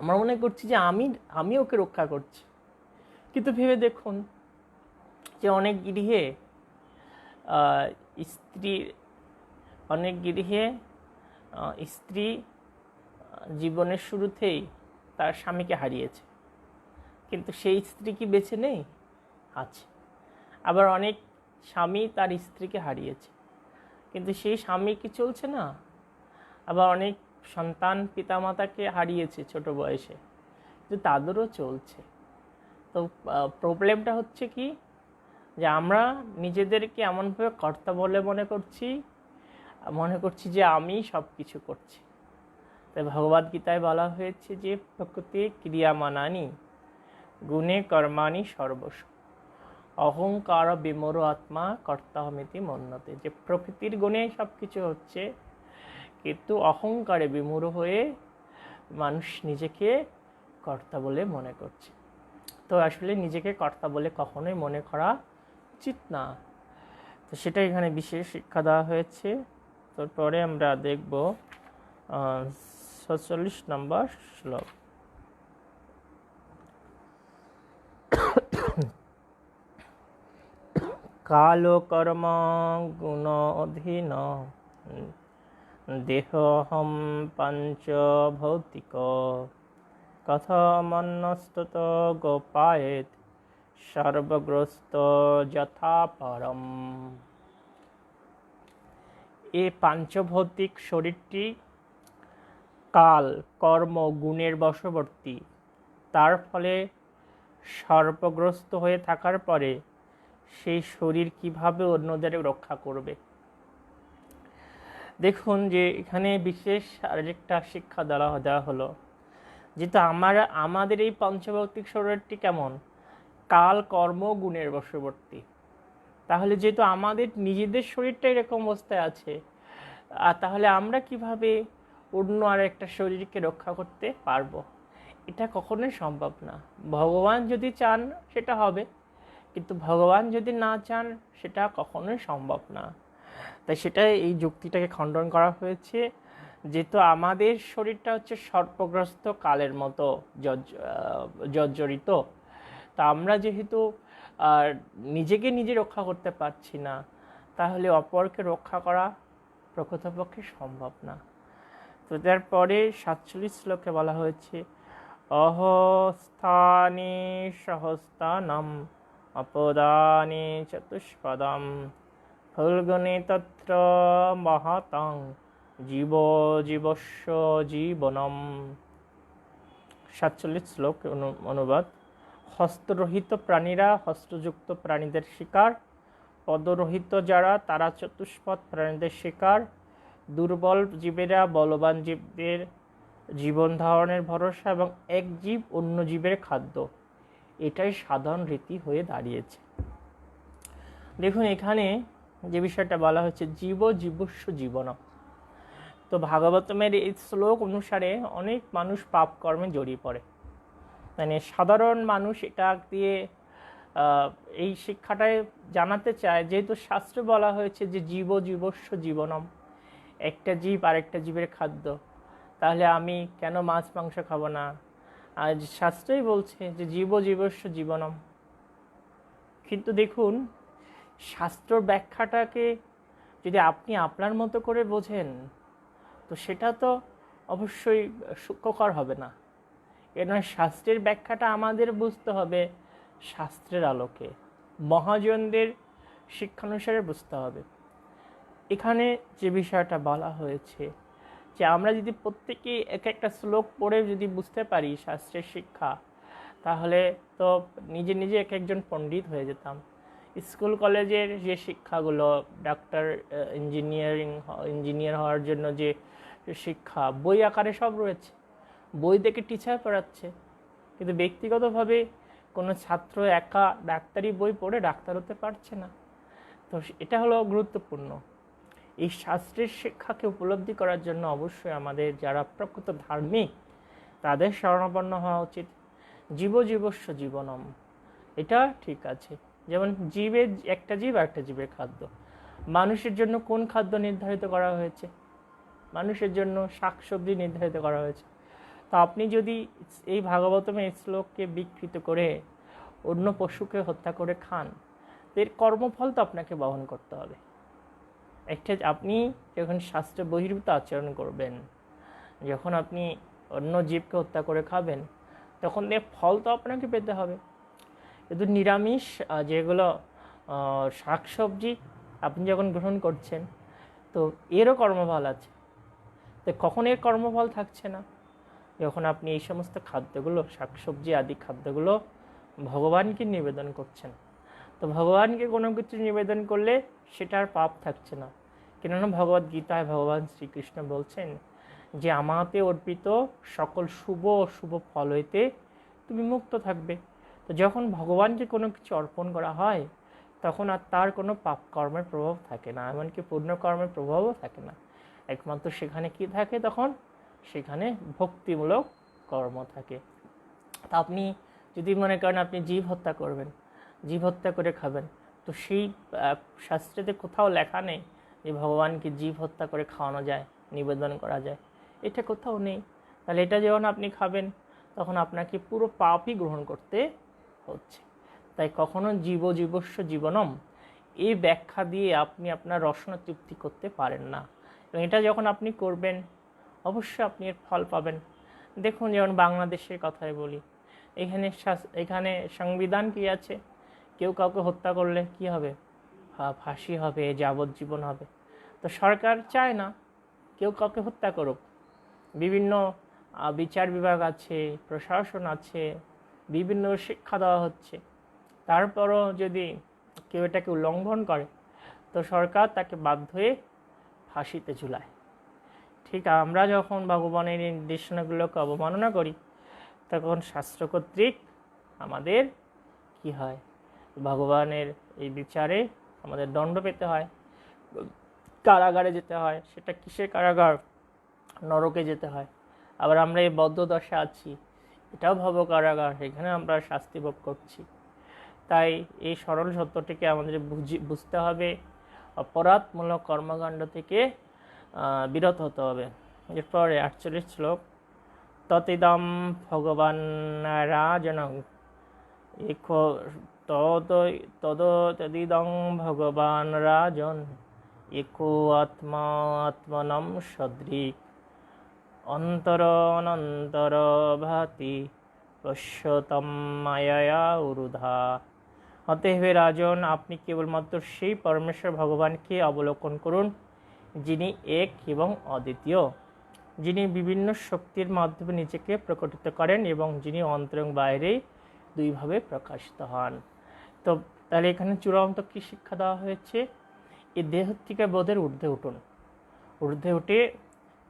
আমরা মনে করছি যে আমি ওকে রক্ষা করছি, কিন্তু ভেবে দেখুন যে অনেক গৃহে স্ত্রী জীবনের শুরুতেই তার স্বামীকে হারিয়েছে, কিন্তু সেই স্ত্রী কি বেঁচে নেই? আছে। আবার অনেক স্বামী তার স্ত্রীকে হারিয়েছে, কিন্তু সেই স্বামী কি চলছে না? আবার অনেক সন্তান পিতামাতাকে হারিয়েছে ছোট বয়সে, কিন্তু তাদেরও চলছে। তো প্রবলেমটা হচ্ছে কি, যে আমরা নিজেদেরকে এমনভাবে কর্তা বলে মনে করছি যে আমি সব কিছু করছি। তাই ভগবদ গীতায় বলা হয়েছে যে প্রকৃতি ক্রিয়ামানানি গুণে কর্মাণি সর্বস্ব। অহংকার বিমূঢ় আত্মা কর্তাহমিতি মন্যতে, যে প্রকৃতির গুণে সব কিছু হচ্ছে, কিন্তু অহংকারে বিমূঢ় হয়ে মানুষ নিজেকে কর্তা বলে মনে করছে। তো আসলে নিজেকে কর্তা বলে কখনোই মনে করা উচিত না। তো সেটা এখানে বিশেষ শিক্ষা দেওয়া হয়েছে। তারপরে আমরা দেখব ৪৭ নম্বর শ্লোক। কালো কর্ম গুণ অধীন দেহহম পঞ্চ ভৌতিক কথমন্যস্তত গোপায়েত সর্বগ্রস্ত যথা পরম। এই পাঞ্চভৌতিক শরীরটি কাল কর্ম গুণের বশবর্তী, তার ফলে সর্পগ্রস্ত হয়ে থাকার পরে সেই শরীর কিভাবে অন্যদের রক্ষা করবে। দেখুন যে এখানে বিশেষ আরেকটা শিক্ষা দেওয়া হলো, যেহেতু আমাদের এই পঞ্চভৌতিক শরীরটি কেমন, কাল কর্ম গুণের বশবর্তী, তাহলে যেহেতু আমাদের নিজেদের শরীরটা এরকম অবস্থায় আছে, তাহলে আমরা কিভাবে অন্য আর একটা শরীরকে রক্ষা করতে পারবো? এটা কখনোই সম্ভব না। ভগবান যদি চান সেটা হবে, কিন্তু ভগবান যদি না চান সেটা কখনোই সম্ভব না। তাই সেটা এই যুক্তিটাকে খণ্ডন করা হয়েছে, যেহেতু আমাদের শরীরটা হচ্ছে সর্পগ্রস্ত কালের মতো জর্জরিত, তা আমরা যেহেতু নিজেকে নিজে রক্ষা করতে পারছি না, তাহলে অপরকে রক্ষা করা প্রকৃতপক্ষে সম্ভব না। তো তারপরে ৪৭ শ্লোকে বলা হয়েছে অহস্থানি সহস্থানম অপদানি চতুষ্পদম ফলগুনি তত্র মহাতং জীবস্য জীবনম। ৪৭ শ্লোক অনুবাদ। হস্তরহিত প্রাণীরা হস্তযুক্ত প্রাণীদের শিকার, পদরহিত যারা তারা চতুষ্পদ প্রাণীদের শিকার, দুর্বল জীবেরা বলবান জীবদের জীবন ধারণের ভরসা এবং এক জীব অন্য জীবের খাদ্য, এটাই সাধারণ রীতি হয়ে দাঁড়িয়েছে। দেখুন এখানে যে বিষয়টা বলা হচ্ছে জীবস্য জীবনম, তো ভাগবতমের এই শ্লোক অনুসারে অনেক মানুষ পাপ কর্মে জড়িয়ে পড়ে। মানে সাধারণ মানুষ এটা দিয়ে এই শিক্ষাটাই জানাতে চায়, যেহেতু শাস্ত্রে বলা হয়েছে যে জীবস্য জীবনম, একটা জীব আরেকটা জীবের খাদ্য, তাহলে আমি কেন মাছ মাংস খাবো না? আর শাস্ত্রেই বলছে যে জীবস্য জীবনম। কিন্তু দেখুন শাস্ত্র ব্যাখ্যাটাকে যদি আপনি আপনার মতো করে বোঝেন, তো সেটা তো অবশ্যই সুখকর হবে না। এর নয়, শাস্ত্রের ব্যাখ্যাটা আমাদের বুঝতে হবে শাস্ত্রের আলোকে, মহাজনদের শিক্ষানুসারে বুঝতে হবে। এখানে যে বিষয়টা বলা হয়েছে যে আমরা যদি প্রত্যেকেই এক একটা শ্লোক পড়ে যদি বুঝতে পারি শাস্ত্রের শিক্ষা, তাহলে তো নিজে নিজে এক একজন পণ্ডিত হয়ে যেতাম। স্কুল কলেজের যে শিক্ষাগুলো, ডাক্তার ইঞ্জিনিয়ার হওয়ার জন্য যে শিক্ষা বই আকারে সব রয়েছে, বই দেখে টিচার পড়াচ্ছে, কিন্তু ব্যক্তিগতভাবে কোনো ছাত্র একা ডাক্তারি বই পড়ে ডাক্তার হতে পারছে না। তো এটা হলো গুরুত্বপূর্ণ। এই শাস্ত্রের শিক্ষাকে উপলব্ধি করার জন্য অবশ্যই আমাদের যারা প্রকৃত ধার্মিক তাদের শরণাপন্ন হওয়া উচিত। জীবস্য জীবনম, এটা ঠিক আছে। যেমন জীবের একটা জীব আর একটা জীবের খাদ্য। মানুষের জন্য কোন খাদ্য নির্ধারিত করা হয়েছে? মানুষের জন্য শাকসবজি নির্ধারিত করা হয়েছে। তো আপনি যদি এই ভাগবতমের শ্লোককে বিকৃত করে অন্য পশুকে হত্যা করে খান, এর কর্মফল তো আপনাকে বহন করতে হবে। একটা আপনি যখন শাস্ত্র বহির্ভূত আচরণ করবেন, যখন আপনি অন্য জীবকে হত্যা করে খাবেন, তখন এর ফল তো আপনাকে পেতে হবে। কিন্তু নিরামিষ যেগুলো শাকসবজি আপনি যখন গ্রহণ করছেন, তো এরও কর্মফল আছে। তো কখন এর কর্মফল থাকছে না? যখন আপনি এই সমস্ত খাদ্যগুলো, শাকসবজি আদি খাদ্যগুলো ভগবানকে নিবেদন করছেন। তো ভগবানকে কোনো কিছু নিবেদন করলে সেটার পাপ থাকছে না। কেননা ভগবদ গীতায় ভগবান শ্রীকৃষ্ণ বলছেন যে আমাতে অর্পিত সকল শুভ অশুভ ফল হইতে তুমি মুক্ত থাকবে। তো যখন ভগবানকে কোনো কিছু অর্পণ করা হয় তখন আর তার কোনো পাপ কর্মের প্রভাব থাকে না, এমনকি পুণ্য কর্মের প্রভাবও থাকে না। একমাত্র সেখানে কি থাকে তখন? সেখানে ভক্তিমূলক কর্ম থাকে। তা আপনি যদি মনে করেন আপনি জীব হত্যা করবেন, জীব হত্যা করে খাবেন, তো সেই শাস্ত্রেতে কোথাও লেখা নেই যে ভগবানকে জীব হত্যা করে খাওয়ানো যায়, নিবেদন করা যায়, এটা কোথাও নেই। তাহলে এটা যখন আপনি খাবেন তখন আপনাকে পুরো পাপই গ্রহণ করতে হচ্ছে। তাই কখনো জীবস্য জীবনম এই ব্যাখ্যা দিয়ে আপনি আপনার রসনা তৃপ্তি করতে পারেন না, এবং এটা যখন আপনি করবেন অবশ্যই আপনি এর ফল পাবেন। দেখুন, যেমন বাংলাদেশের কথাই বলি, এখানে সংবিধান কি আছে? কেউ কাউকে হত্যা করলে কি হবে? ফাঁসি হবে, যাবজ্জীবন হবে। তো সরকার চায় না কেউ কাউকে হত্যা করুক। বিভিন্ন বিচার বিভাগ আছে, প্রশাসন আছে, বিভিন্ন শিক্ষা দেওয়া হচ্ছে, তারপরও যদি কেউ এটাকে উল্লঙ্ঘন করে তো সরকার তাকে বাধ্য হয়ে ফাঁসিতে ঝুলায়। ঠিক আমরা যখন ভগবানের নির্দেশনাগুলোকে অবমাননা করি তখন শাস্ত্র কর্তৃক আমাদের কি হয়? ভগবানের এই বিচারে আমাদের দণ্ড পেতে হয়, কারাগারে যেতে হয়। সেটা কিসের কারাগার? নরকে যেতে হয়। আবার আমরা এই বদ্ধ দশা আছি, এটাও ভব কারাগার, এখানে আমরা শাস্তি ভোগ করছি। তাই এই সরল সত্যটিকে আমাদের বুঝতে হবে, অপরাধমূলক কর্মকাণ্ড থেকে বিরত হতে হবে। এরপরে 48 শ্লোক, ততিদম ভগবান রাজন তদিদং ভগবান রাজন একো আত্মা আত্মনম সদৃক অন্তর অনন্তর ভাতি পশ্যতম মায়া উরুধা। অতএব রাজন, আপনি কেবলমাত্র সেই পরমেশ্বর ভগবানকে অবলোকন করুন যিনি এক এবং অদ্বিতীয়, যিনি বিভিন্ন শক্তির মাধ্যমে নিজেকে প্রকটিত করেন এবং যিনি অন্তর এবং বাইরে দুইভাবে প্রকাশিত হন। তো তাহলে এখানে চূড়ান্ত কী শিক্ষা দেওয়া হয়েছে? এই দেহ থেকে বোধের ঊর্ধ্বে উঠুন, ঊর্ধ্বে উঠে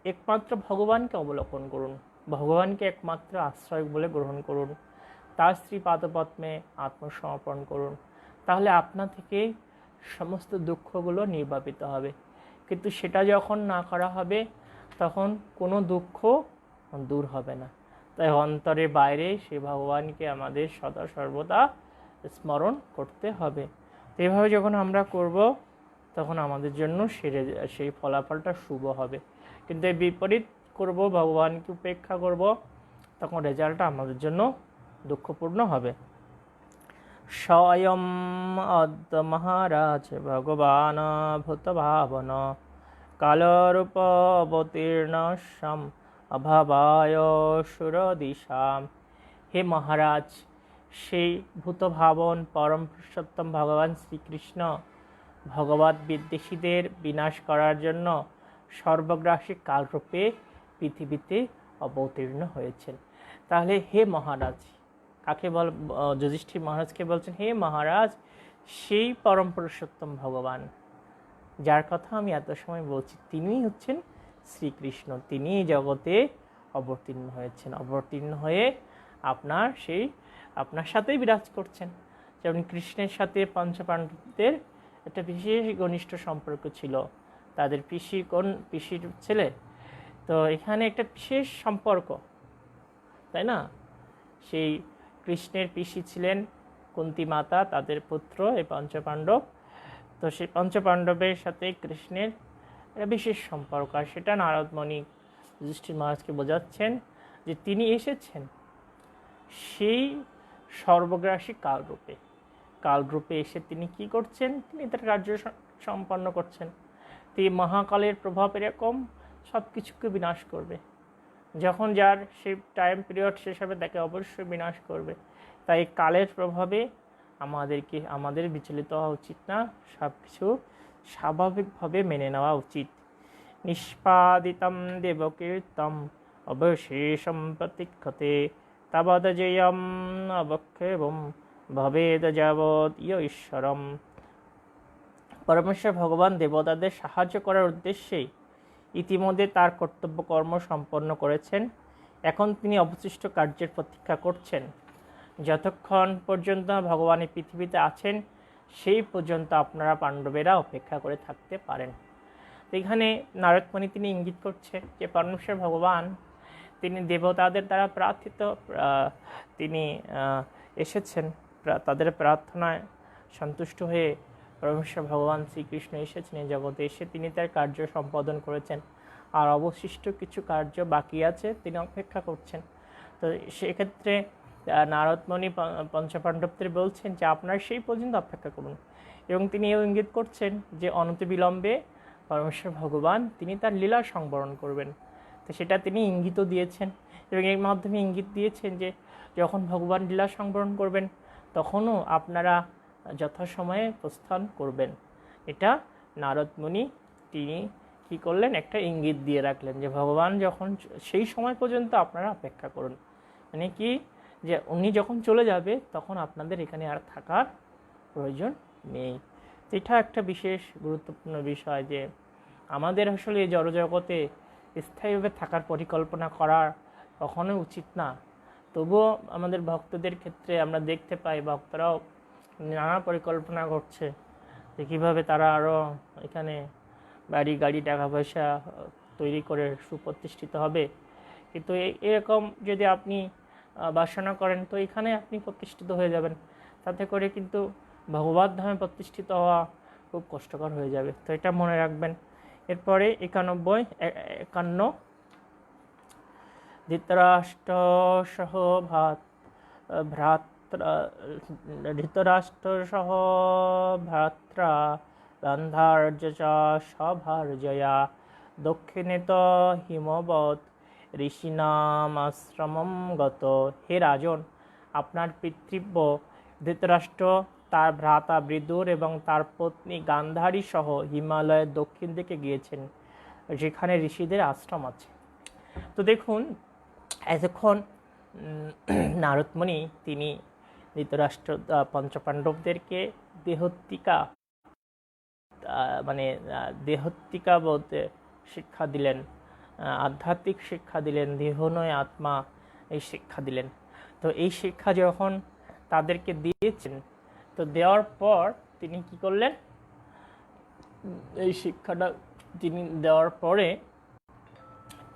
একমাত্র ভগবানকে অবলোকন করুন, ভগবানকে একমাত্র আশ্রয় বলে গ্রহণ করুন, তার শ্রী পাদপদ্মে আত্মসমর্পণ করুন। তাহলে আপনা থেকে সমস্ত দুঃখগুলো নির্বাপিত হবে। কিন্তু সেটা যখন না করা হবে তখন কোনো দুঃখ দূর হবে না। তাই অন্তরে বাইরে সেই ভগবানকে আমাদের সদা সর্বদা স্মরণ করতে হবে। তো এইভাবে যখন আমরা করব তখন আমাদের জন্য সেই ফলাফলটা শুভ হবে। কিন্তু এই বিপরীত করব, ভগবানকে উপেক্ষা করব, তখন রেজাল্টটা আমাদের জন্য দুঃখপূর্ণ হবে। স্বয়ং অদ্য মহারাজ ভগবান ভূত ভাবন কালরূপ অবতীর্ণ সম অভাবায় সুরদিশাম। হে মহারাজ, সেই ভূতভাবন পরম পুরুষোত্তম ভগবান শ্রীকৃষ্ণ ভগবৎ বিদ্বেষীদের বিনাশ করার জন্য সর্বগ্রাসী কালরূপে পৃথিবীতে অবতীর্ণ হয়েছেন। তাহলে হে মহারাজ, কাকে বল? যুধিষ্ঠির মহারাজকে বলছেন, হে মহারাজ, সেই পরম পুরুষোত্তম ভগবান যার কথা আমি এত সময় বলছি, তিনি হচ্ছেন শ্রীকৃষ্ণ। তিনি এই জগতে অবতীর্ণ হয়েছেন, অবতীর্ণ হয়ে আপনার সাথেই বিরাজ করছেন। যেমন কৃষ্ণের সাথে পঞ্চপাণ্ডবদের একটা বিশেষ ঘনিষ্ঠ সম্পর্ক ছিল, তাদের পিসির ছেলে। তো এখানে একটা বিশেষ সম্পর্ক, তাই না? সেই কৃষ্ণের পিসি ছিলেন কুন্তী মাতা, তাদের পুত্র এই পঞ্চপাণ্ডব। তো সেই পঞ্চপাণ্ডবের সাথে কৃষ্ণের একটা বিশেষ সম্পর্ক, আর সেটা নারদমণি যুধিষ্ঠির মহারাজকে বোঝাচ্ছেন যে তিনি এসেছেন সেই সর্বগ্রাসী কালরূপে এসে তিনি কি করছেন? তিনি তার কার্য সম্পন্ন করছেন। তো এই মহাকালের প্রভাব এরকম সব কিছুকে বিনাশ করবে। যখন যার সেই টাইম পিরিয়ড শেষ হবে তাকে অবশ্যই বিনাশ করবে। তাই কালের প্রভাবে আমাদের বিচলিত হওয়া উচিত না, সব কিছু স্বাভাবিকভাবে মেনে নেওয়া উচিত। নিষ্পাদিতম দেবকীর্তম অবশেষম প্রতীক্ষতে তাবদ জয়ম অবক্ষেবম ভবেদ যাবৎ ঈশ্বরম। পরমেশ্বর ভগবান দেবতাদের সাহায্য করার উদ্দেশ্যেই ইতিমধ্যে তার কর্তব্য কর্ম সম্পন্ন করেছেন। এখন তিনি অবশিষ্ট কার্যের প্রতীক্ষা করছেন। যতক্ষণ পর্যন্ত ভগবান এই পৃথিবীতে আছেন সেই পর্যন্ত আপনারা পাণ্ডবেরা অপেক্ষা করে থাকতে পারেন। তো এখানে নারদমণি তিনি ইঙ্গিত করছে যে পরমেশ্বর ভগবান তিনি দেবতাদের দ্বারা প্রার্থিত, তিনি এসেছেন, তাদের প্রার্থনায় সন্তুষ্ট হয়ে পরমেশ্বর ভগবান শ্রীকৃষ্ণ এসেছেন এই জগতে, এসে তিনি তার কার্য সম্পাদন করেছেন। আর অবশিষ্ট কিছু কার্য বাকি আছে, তিনি অপেক্ষা করছেন। তো সেক্ষেত্রে নারদমণি পঞ্চপাণ্ডবদের বলছেন যে আপনারা সেই পর্যন্ত অপেক্ষা করুন, এবং তিনি এও ইঙ্গিত করছেন যে অনতিবিলম্বে পরমেশ্বর ভগবান তিনি তার লীলা সংবরণ করবেন। তো সেটা তিনি ইঙ্গিত দিয়েছেন, এবং এর মাধ্যমে ইঙ্গিত দিয়েছেন যে যখন ভগবান লীলা সংবরণ করবেন তখনও আপনারা যথাসময়ে প্রস্থান করবেন। এটা নারদমণি তিনি কী করলেন, একটা ইঙ্গিত দিয়ে রাখলেন যে ভগবান যখন সেই সময় পর্যন্ত আপনারা অপেক্ষা করুন, মানে কি যে উনি যখন চলে যাবে তখন আপনাদের এখানে আর থাকার প্রয়োজন নেই। এটা একটা বিশেষ গুরুত্বপূর্ণ বিষয় যে আমাদের আসলে এই জড়জগতে স্থায়ীভাবে থাকার পরিকল্পনা করার কখনোই উচিত না। তবুও আমাদের ভক্তদের ক্ষেত্রে আমরা দেখতে পাই ভক্তরাও নানা পরিকল্পনা করছে যে কীভাবে তারা আরও এখানে বাড়ি গাড়ি টাকা পয়সা তৈরি করে সুপ্রতিষ্ঠিত হবে। কিন্তু এরকম যদি আপনি বাসনা করেন তো এখানে আপনি প্রতিষ্ঠিত হয়ে যাবেন, তাতে করে কিন্তু ভগবত ধামে প্রতিষ্ঠিত হওয়া খুব কষ্টকর হয়ে যাবে। তো এটা মনে রাখবেন। এরপরে 51 ধৃতরাষ্ট্র সহ ভ্রাত্রা গান্ধার্য চ সভার্জয়া দক্ষিণেত হিমবৎ ঋষিনাম আশ্রমম গত। হে রাজন, আপনার পিতৃব্য ধৃতরাষ্ট্র, তার ভ্রাতা বিদুর এবং তার পত্নী গান্ধারী সহ হিমালয়ের দক্ষিণ দিকে গিয়েছেন, যেখানে ঋষিদের আশ্রম আছে। তো দেখুন, এতক্ষণ নারদমণি তিনি ধৃতরাষ্ট্র পঞ্চপাণ্ডবদেরকে দেহত্তিকা বলতে শিক্ষা দিলেন, আধ্যাত্মিক শিক্ষা দিলেন, দেহ নয় আত্মা, এই শিক্ষা দিলেন। তো এই শিক্ষা যখন তাদেরকে দিয়েছেন, তো দেওয়ার পর তিনি কি করলেন, এই শিক্ষাটা তিনি দেওয়ার পরে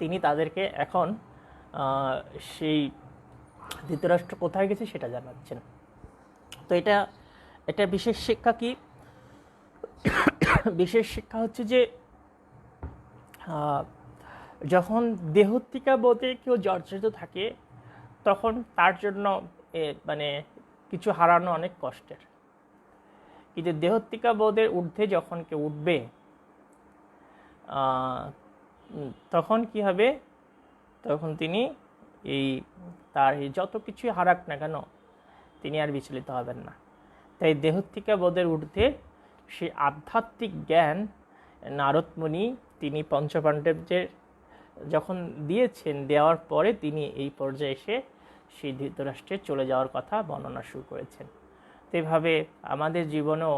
তিনি তাদেরকে এখন সেই ধৃতরাষ্ট্র কোথায় গেছে সেটা জানাচ্ছেন। তো এটা বিশেষ শিক্ষা কি? বিশেষ শিক্ষা হচ্ছে যে যখন দেহত্তিকা বোধে কেউ জর্জরিত থাকে তখন তার জন্য মানে কিছু হারানো অনেক কষ্টের, কিন্তু দেহত্তিকা বোধের ঊর্ধ্বে যখন কেউ উঠবে তখন কি হবে, তখন তিনি তার যত কিছুই হারাক না কেন তিনি আর বিচলিত হবেন না। তাই দেহত্তিকা বোধের ঊর্ধ্বে সেই আধ্যাত্মিক জ্ঞান নারদমণি তিনি পঞ্চপাণ্ডবদের যখন দিয়েছেন, দেওয়ার পরে তিনি এই পর্যায়ে এসে সেই ধৃতরাষ্ট্রে চলে যাওয়ার কথা বর্ণনা শুরু করেছেন। তো এইভাবে আমাদের জীবনেও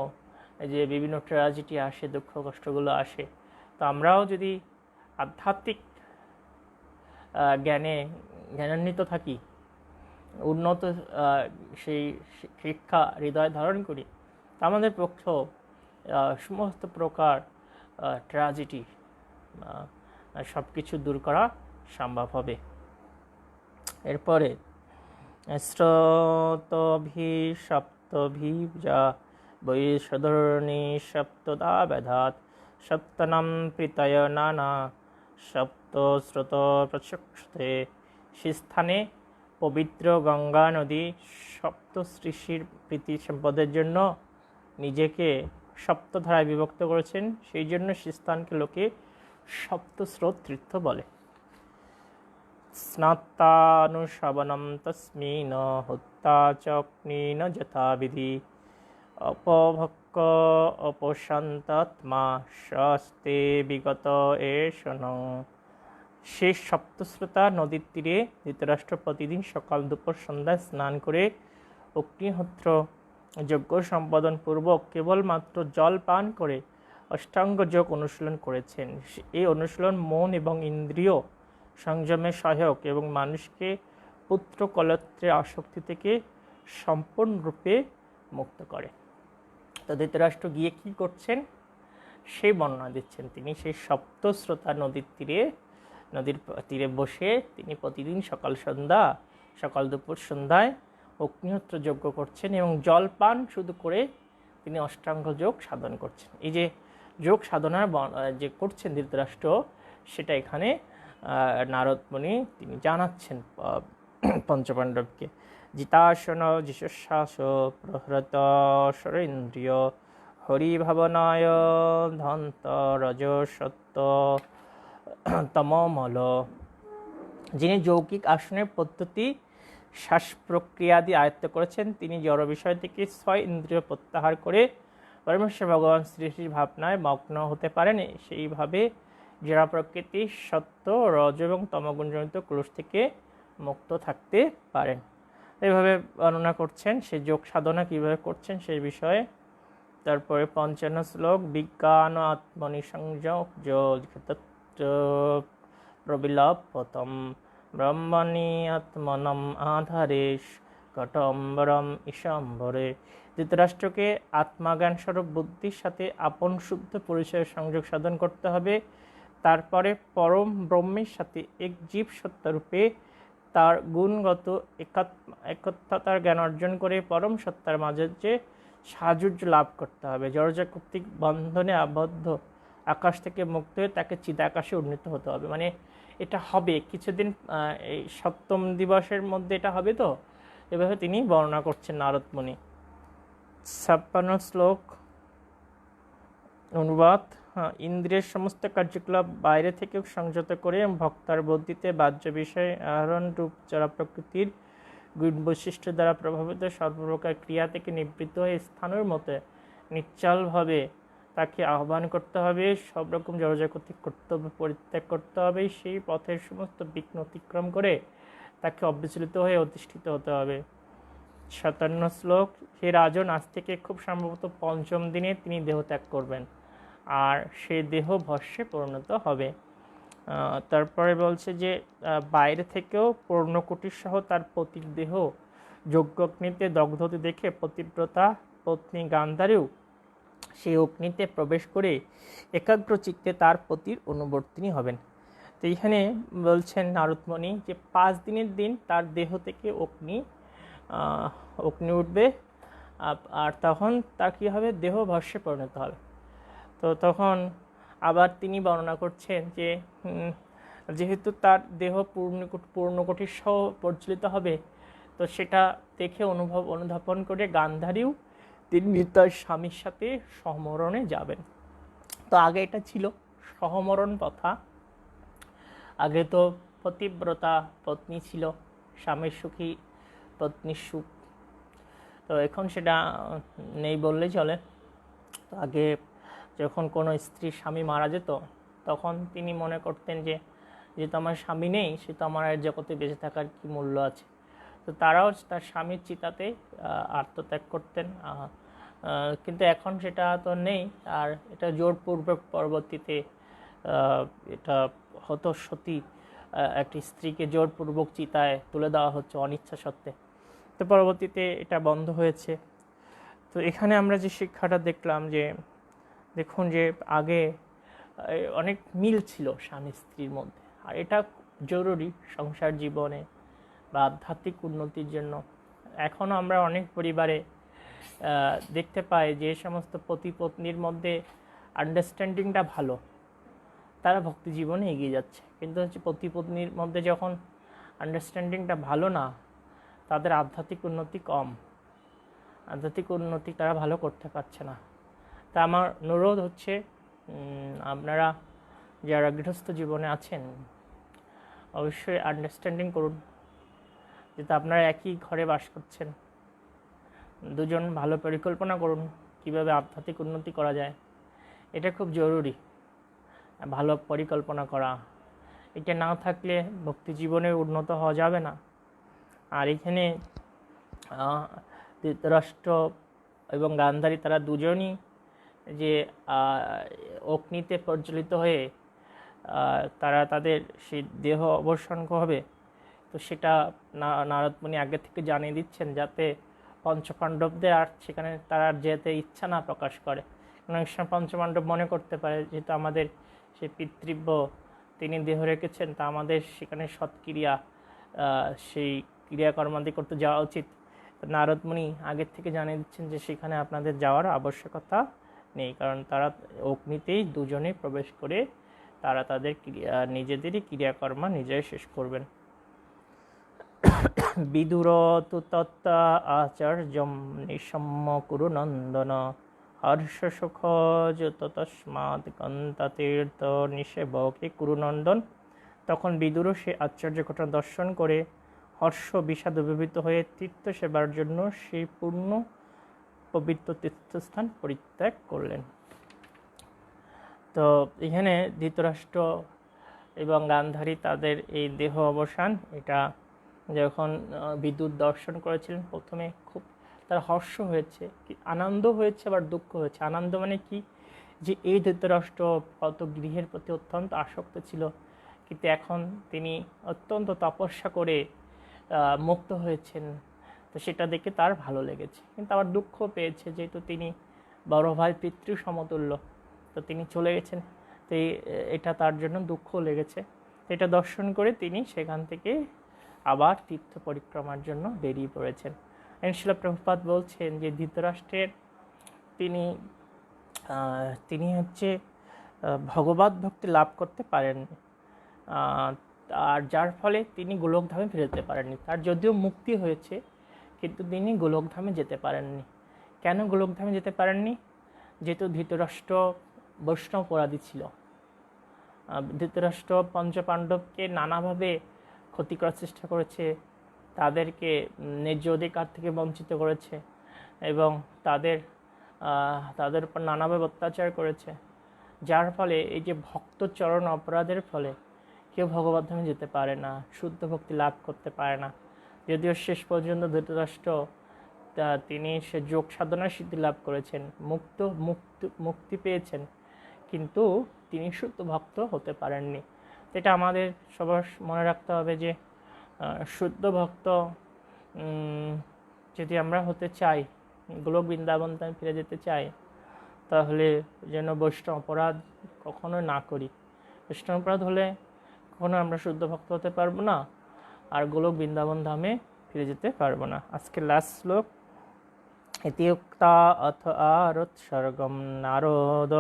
যে বিভিন্ন ট্র্যাজেডি আসে, দুঃখ কষ্টগুলো আসে, তো আমরাও যদি আধ্যাত্মিক জ্ঞানান্বিত থাকি, উন্নত সেই শিক্ষা হৃদয় ধারণ করি, আমাদের পক্ষেও সমস্ত প্রকার ট্র্যাজেডি সব কিছু দূর করা সম্ভব হবে। এরপরে স্রোতভিষপ্তভিজা বৈষধর্ণী সপ্তদা ব্যাধাত সপ্তনম প্রীতয় নানা সপ্ত স্রোত প্রচক্ষতে। সে স্থানে পবিত্র গঙ্গা নদী সপ্ত ঋষির প্রীতি সম্পদের জন্য নিজেকে সপ্তধারায় বিভক্ত করেছেন, সেই জন্য সে স্থানকে লোকে সপ্তস্রোত তীর্থ বলে। স্নাত্তানুশবনম তস্মিন হত্যা চক্নিন যথাবিধি অপভক্ক অপশান্তাত্মা স্বস্তে বিগত এষণ। শেষ সপ্তস্রোতা নদীর তীরে ধৃতরাষ্ট্র প্রতিদিন সকাল দুপুর সন্ধ্যায় স্নান করে অগ্নিহোত্র যজ্ঞ সম্পাদন পূর্বক কেবলমাত্র জল পান করে অষ্টাঙ্গ যোগ অনুশীলন করেছেন। এই অনুশীলন মন এবং ইন্দ্রিয় সংযমের সহায়ক এবং মানুষকে পুত্র কলত্রের আসক্তি থেকে সম্পূর্ণরূপে মুক্ত করে। তো ধৃতরাষ্ট্র গিয়ে কী করছেন সেই বর্ণনা দিচ্ছেন। তিনি সেই সপ্তস্রোতা নদীর তীরে বসে তিনি প্রতিদিন সকাল দুপুর সন্ধ্যায় অগ্নিহোত্র যজ্ঞ করছেন এবং জল পান শুধু করে তিনি অষ্টাঙ্গ যোগ সাধন করছেন। এই যে যোগ সাধনার যে করছেন ধৃতরাষ্ট্র, সেটা এখানে নারদ মুনি তিনি জানাচ্ছেন পঞ্চপাণ্ডবকে। জিতাসন যিশুশ্বাস প্রহৃত সরেন্দ্রিয় হরিভাবনায় ধন্ত রজ সত্য তমমল। যিনি যৌগিক আসনের পদ্ধতি, শ্বাস প্রক্রিয়াদি আয়ত্ত করেছেন, তিনি জড় বিষয় থেকে ছয় ইন্দ্রিয় প্রত্যাহার করে পরমেশ্বর ভগবান শ্রীশ্রীর ভাবনায় মগ্ন হতে পারেন। সেইভাবে জড় প্রকৃতি সত্য, রজ এবং তমগুণজনিত ক্লেশ থেকে মুক্ত থাকতে পারেন। এইভাবে বর্ণনা করছেন সে যোগ সাধনা কীভাবে করছেন সেই বিষয়ে। তারপরে ৫৫ শ্লোক, বিজ্ঞান আত্মনি সংযোগ প্রবিলাপতম ব্রহ্মণি আত্মনম আধারেশ ঘটম্বরম ঈশম্বরে। ধৃতরাষ্ট্রকে আত্মাজ্ঞান স্বরূপ বুদ্ধির সাথে আপন শুদ্ধ পরিচয়ের সংযোগ সাধন করতে হবে। তারপরে পরম ব্রহ্মের সাথে এক জীব সত্তারূপে তার গুণগত একত্বতার জ্ঞান অর্জন করে পরম সত্তার মাঝে যে সাহায্য লাভ করতে হবে। জড়জাগতিক বন্ধনে আবদ্ধ আকাশ থেকে মুক্ত হয়ে তাকে চিদাকাশে উন্নীত হতে হবে। মানে এটা হবে কিছুদিন, এই সপ্তম দিবসের মধ্যে এটা হবে। তো এভাবে তিনি বর্ণনা করছেন নারদ মুনি। ৫৬ শ্লোক অনুবাদ। ইন্দ্রিয়ের সমস্ত কার্যকলাপ বাইরে থেকেও সংযত করে ভক্তার বুদ্ধিতে বাহ্য বিষয় আহরণ রূপ জড় প্রকৃতির গুণ বৈশিষ্ট্য দ্বারা প্রভাবিত সর্বপ্রকার ক্রিয়া থেকে নিবৃত্ত হয়ে স্থানের মতে নিশ্চলভাবে তাকে আহ্বান করতে হবে। সব রকম জড়জাগতিক কর্তব্য পরিত্যাগ করতে হবে। সেই পথের সমস্ত বিঘ্ন অতিক্রম করে তাকে অবিচলিত হয়ে অধিষ্ঠিত হতে হবে। ৫৭ শ্লোক, হে রাজন, আজ থেকে খুব সম্ভবত পঞ্চম দিনে তিনি দেহ ত্যাগ করবেন আর সে দেহ ভস্মে পরিণত হবে। তারপরে বলছে যে বাইরে থেকেও পূর্ণকুটির সহ তার পতির দেহ যজ্ঞগ্নিতে দগ্ধ হতে দেখে পতিব্রতা পত্নী গান্ধারীও সেই অগ্নিতে প্রবেশ করে একাগ্র চিত্তে তার পতির অনুবর্তিনী হবেন। তো এইখানে বলছেন নারদ মুনি যে ৫ দিনের দিন তার দেহ থেকে অগ্নি উঠবে, আর তখন তার কী হবে, দেহ ভস্মে পরিণত হবে। তো তখন আবার তিনি বর্ণনা করছেন যে যেহেতু তার দেহ পূর্ণকোটির সহ প্রজ্বলিত হবে, তো সেটা দেখে অনুধাবন করে গান্ধারীও তিনি তার স্বামীর সাথে সমরণে যাবেন। তো আগে এটা ছিল সহমরণ প্রথা। আগে তো পতিব্রতা পত্নী ছিল, স্বামীর সুখী পত্নীর সুখ। তো এখন সেটা নেই বললে চলে। তো আগে যখন কোনো স্ত্রীর স্বামী মারা যেত, তখন তিনি মনে করতেন যে যেহেতু আমার স্বামী নেই, সে তো আমার আর জগতে বেঁচে থাকার কি মূল্য আছে। তো তারাও তার স্বামীর চিতাতে আত্মত্যাগ করতেন। কিন্তু এখন সেটা তো নেই। আর এটা জোরপূর্বক পরবর্তীতে এটা হতো সতী একটি স্ত্রীকে জোরপূর্বক চিতায় তুলে দেওয়া হচ্ছে অনিচ্ছা সত্ত্বে। তো পরবর্তীতে এটা বন্ধ হয়েছে। তো এখানে আমরা যে শিক্ষাটা দেখলাম যে দেখুন যে আগে অনেক মিল ছিল স্বামী স্ত্রীর মধ্যে, আর এটা জরুরি সংসার জীবনে বা আধ্যাত্মিক উন্নতির জন্য। এখনও আমরা অনেক পরিবারে দেখতে পাই যে সমস্ত পতি পত্নীর মধ্যে আন্ডারস্ট্যান্ডিংটা ভালো, তারা ভক্তি জীবনে এগিয়ে যাচ্ছে। কিন্তু হচ্ছে পতি পত্নীর মধ্যে যখন আন্ডারস্ট্যান্ডিংটা ভালো না, তাদের আধ্যাত্মিক উন্নতি কম, আধ্যাত্মিক উন্নতি তারা ভালো করতে পারছে না। তা আমার অনুরোধ হচ্ছে আপনারা যারা গৃহস্থ জীবনে আছেন অবশ্যই আন্ডারস্ট্যান্ডিং করুন। যেহেতু আপনারা একই ঘরে বাস করছেন, দুজন ভালো পরিকল্পনা করুন কিভাবে আধ্যাত্মিক উন্নতি করা যায়। এটা খুব জরুরি, ভালো পরিকল্পনা করা। এটা না থাকলে ভক্তি জীবনে উন্নত হওয়া যাবে না। আর এখানে ধৃতরাষ্ট্র এবং গান্ধারী তারা দুজনই যে অগ্নিতে প্রজ্বলিত হয়ে তারা তাদের সেই দেহ অবসান হবে, তো সেটা নারদ মুনি আগে থেকে জানিয়ে দিচ্ছেন যাতে পঞ্চপাণ্ডবদের আর সেখানে তারা যেতে ইচ্ছা না প্রকাশ করে। অনেক সময় পঞ্চপাণ্ডব মনে করতে পারে যেহেতু আমাদের সেই পিতৃব্য তিনি দেহ রেখেছেন, তা আমাদের সেখানে সৎক্রিয়া সেই ক্রিয়াকর্মাদি করতে যাওয়া উচিত। নারদ মুনি আগের থেকে জানিয়ে দিচ্ছেন যে সেখানে আপনাদের যাওয়ার আবশ্যকতা নেই, কারণ তারা অগ্নিতেই দুজনে প্রবেশ করে তারা তাদের নিজেদেরই ক্রিয়াকর্ম নিজেই শেষ করবেন। বিদুর তু তত্ত্ব আচার্যম নিঃসম্য কুরু নন্দন হর্ষ সুখ যত তস্মাৎ গন্তাতীর্থ নিষেবকে কুরুনন্দন। তখন বিদুরও সে আশ্চর্য ঘটনা দর্শন করে হর্ষ বিষাদ বিভূত হয়ে তীর্থ সেবার জন্য সেই পূর্ণ পবিত্র তীর্থস্থান পরিত্যাগ করলেন। তো এখানে ধৃতরাষ্ট্র এবং গান্ধারী তাদের এই দেহ অবসান, এটা যখন বিদুর দর্শন করেছিলেন প্রথমে খুব তার হর্ষ হয়েছে, আনন্দ হয়েছে, আবার দুঃখ হয়েছে। আনন্দ মানে কি, যে এই ধৃতরাষ্ট্র কত গৃহের প্রতি অত্যন্ত আসক্ত ছিল, কিন্তু এখন তিনি অত্যন্ত তপস্যা করে মুক্ত হয়েছেন, তো সেটা দেখে তার ভালো লেগেছে। কিন্তু আবার দুঃখ পেয়েছে, যেহেতু তিনি বড় ভাই পিতৃ সমতুল্য, তো তিনি চলে গেছেন, তো এটা তার জন্য দুঃখ লেগেছে। এটা দর্শন করে তিনি সেখান থেকে আবার তীর্থ পরিক্রমার জন্য বেরিয়ে পড়েছেন। শ্রীল প্রভুপাদ বলছেন যে ধৃতরাষ্ট্রের তিনি হচ্ছে ভগবত ভক্তি লাভ করতে পারেননি, আর যার ফলে তিনি গোলকধামে ফিরতে পারেননি। তার যদিও মুক্তি হয়েছে, কিন্তু তিনি গোলকধামে যেতে পারেননি। কেন গোলকধামে যেতে পারেননি? যেহেতু ধৃতরাষ্ট্র বৈষ্ণবপরাধী ছিল। ধৃতরাষ্ট্র পঞ্চপাণ্ডবকে নানাভাবে ক্ষতি করার চেষ্টা করেছে, তাদেরকে ন্যায্য অধিকার থেকে বঞ্চিত করেছে এবং তাদের উপর নানাভাবে অত্যাচার করেছে, যার ফলে এই যে ভক্তচরণ অপরাধের ফলে কেউ ভগবদ্ধামে যেতে পারে না, শুদ্ধ ভক্তি লাভ করতে পারে না। যদিও শেষ পর্যন্ত ধৃতরাষ্ট্র তিনি সে যোগ সাধনার সিদ্ধি লাভ করেছেন, মুক্তি পেয়েছেন, কিন্তু তিনি শুদ্ধ ভক্ত হতে পারেননি। এটা আমাদের সবার মনে রাখতে হবে যে শুদ্ধ ভক্ত যদি আমরা হতে চাই, গোলক বৃন্দাবন ফিরে যেতে চাই, তাহলে যেন বৈষ্ণব অপরাধ কখনো না করি। বৈষ্ণব অপরাধ হলে কখনো আমরা শুদ্ধ ভক্ত হতে পারবো না, আর গোলক বৃন্দাবন ধামে ফিরে যেতে পারবো না। আজকে লাস্ট শ্লোক, ইতিউক্তা অথ আরোৎসর্গম নারদ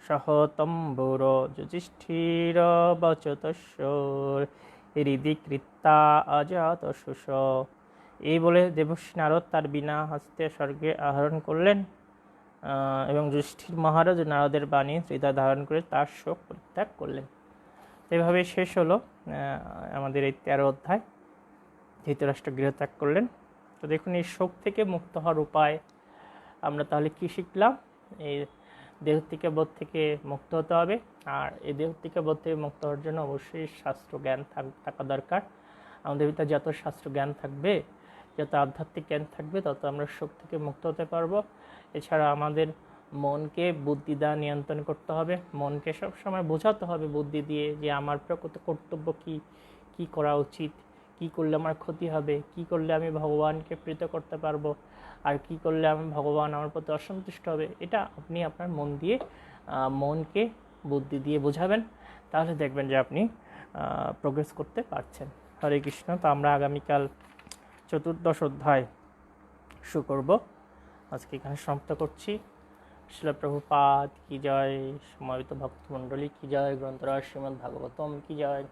সহতম্বুর যুধিষ্ঠির বচতস্যর হৃদি কৃত্তা অজাত শুষ। এই বলে দেবর্ষি নারদ তার বিনা হস্তে স্বর্গে আহরণ করলেন এবং যুধিষ্ঠির মহারাজ নারদের বাণী হৃদয় ধারণ করে তার শোক পরিত্যাগ করলেন। এভাবে শেষ হলো আমাদের এই 13 অধ্যায়। ধৃতরাষ্ট্র গৃহত্যাগ করলেন। তো দেখুন, এই শোক থেকে মুক্ত হওয়ার উপায় আমরা তাহলে কি শিখলাম? এই দেহত্তিকা বোধ থেকে মুক্ত হতে হবে, আর এই দেহত্তিকা বোধ থেকে মুক্ত হওয়ার জন্য অবশ্যই শাস্ত্র জ্ঞান থাকা দরকার। আমাদের ভিতরে যত শাস্ত্র জ্ঞান থাকবে, যত আধ্যাত্মিক জ্ঞান থাকবে, তত আমরা শোক থেকে মুক্ত হতে পারবো। এছাড়া আমাদের মনকে বুদ্ধি দ্বারা নিয়ন্ত্রণ করতে হবে। মনকে সবসময় বোঝাতে হবে বুদ্ধি দিয়ে যে আমার প্রকৃত কর্তব্য কি করা উচিত, কি করলে আমার ক্ষতি হবে, কি করলে আমি ভগবানকে প্রীত করতে পারবো, আর কি করলে আমি ভগবান আমার প্রতি অসন্তুষ্ট হবে। এটা আপনি আপনার মনকে বুদ্ধি দিয়ে বোঝাবেন, তাহলে দেখবেন যে আপনি প্রোগ্রেস করতে পারছেন। হরে কৃষ্ণ। তো আমরা আগামীকাল 14 অধ্যায় শুরু করব। আজকে এখানে সমাপ্ত করছি। শ্রীল প্রভুপাদ কি জয়, সমবেত ভক্তমণ্ডলী কি জয়, গ্রন্থরাজ শ্রীমদ্ ভাগবতম কি জয়।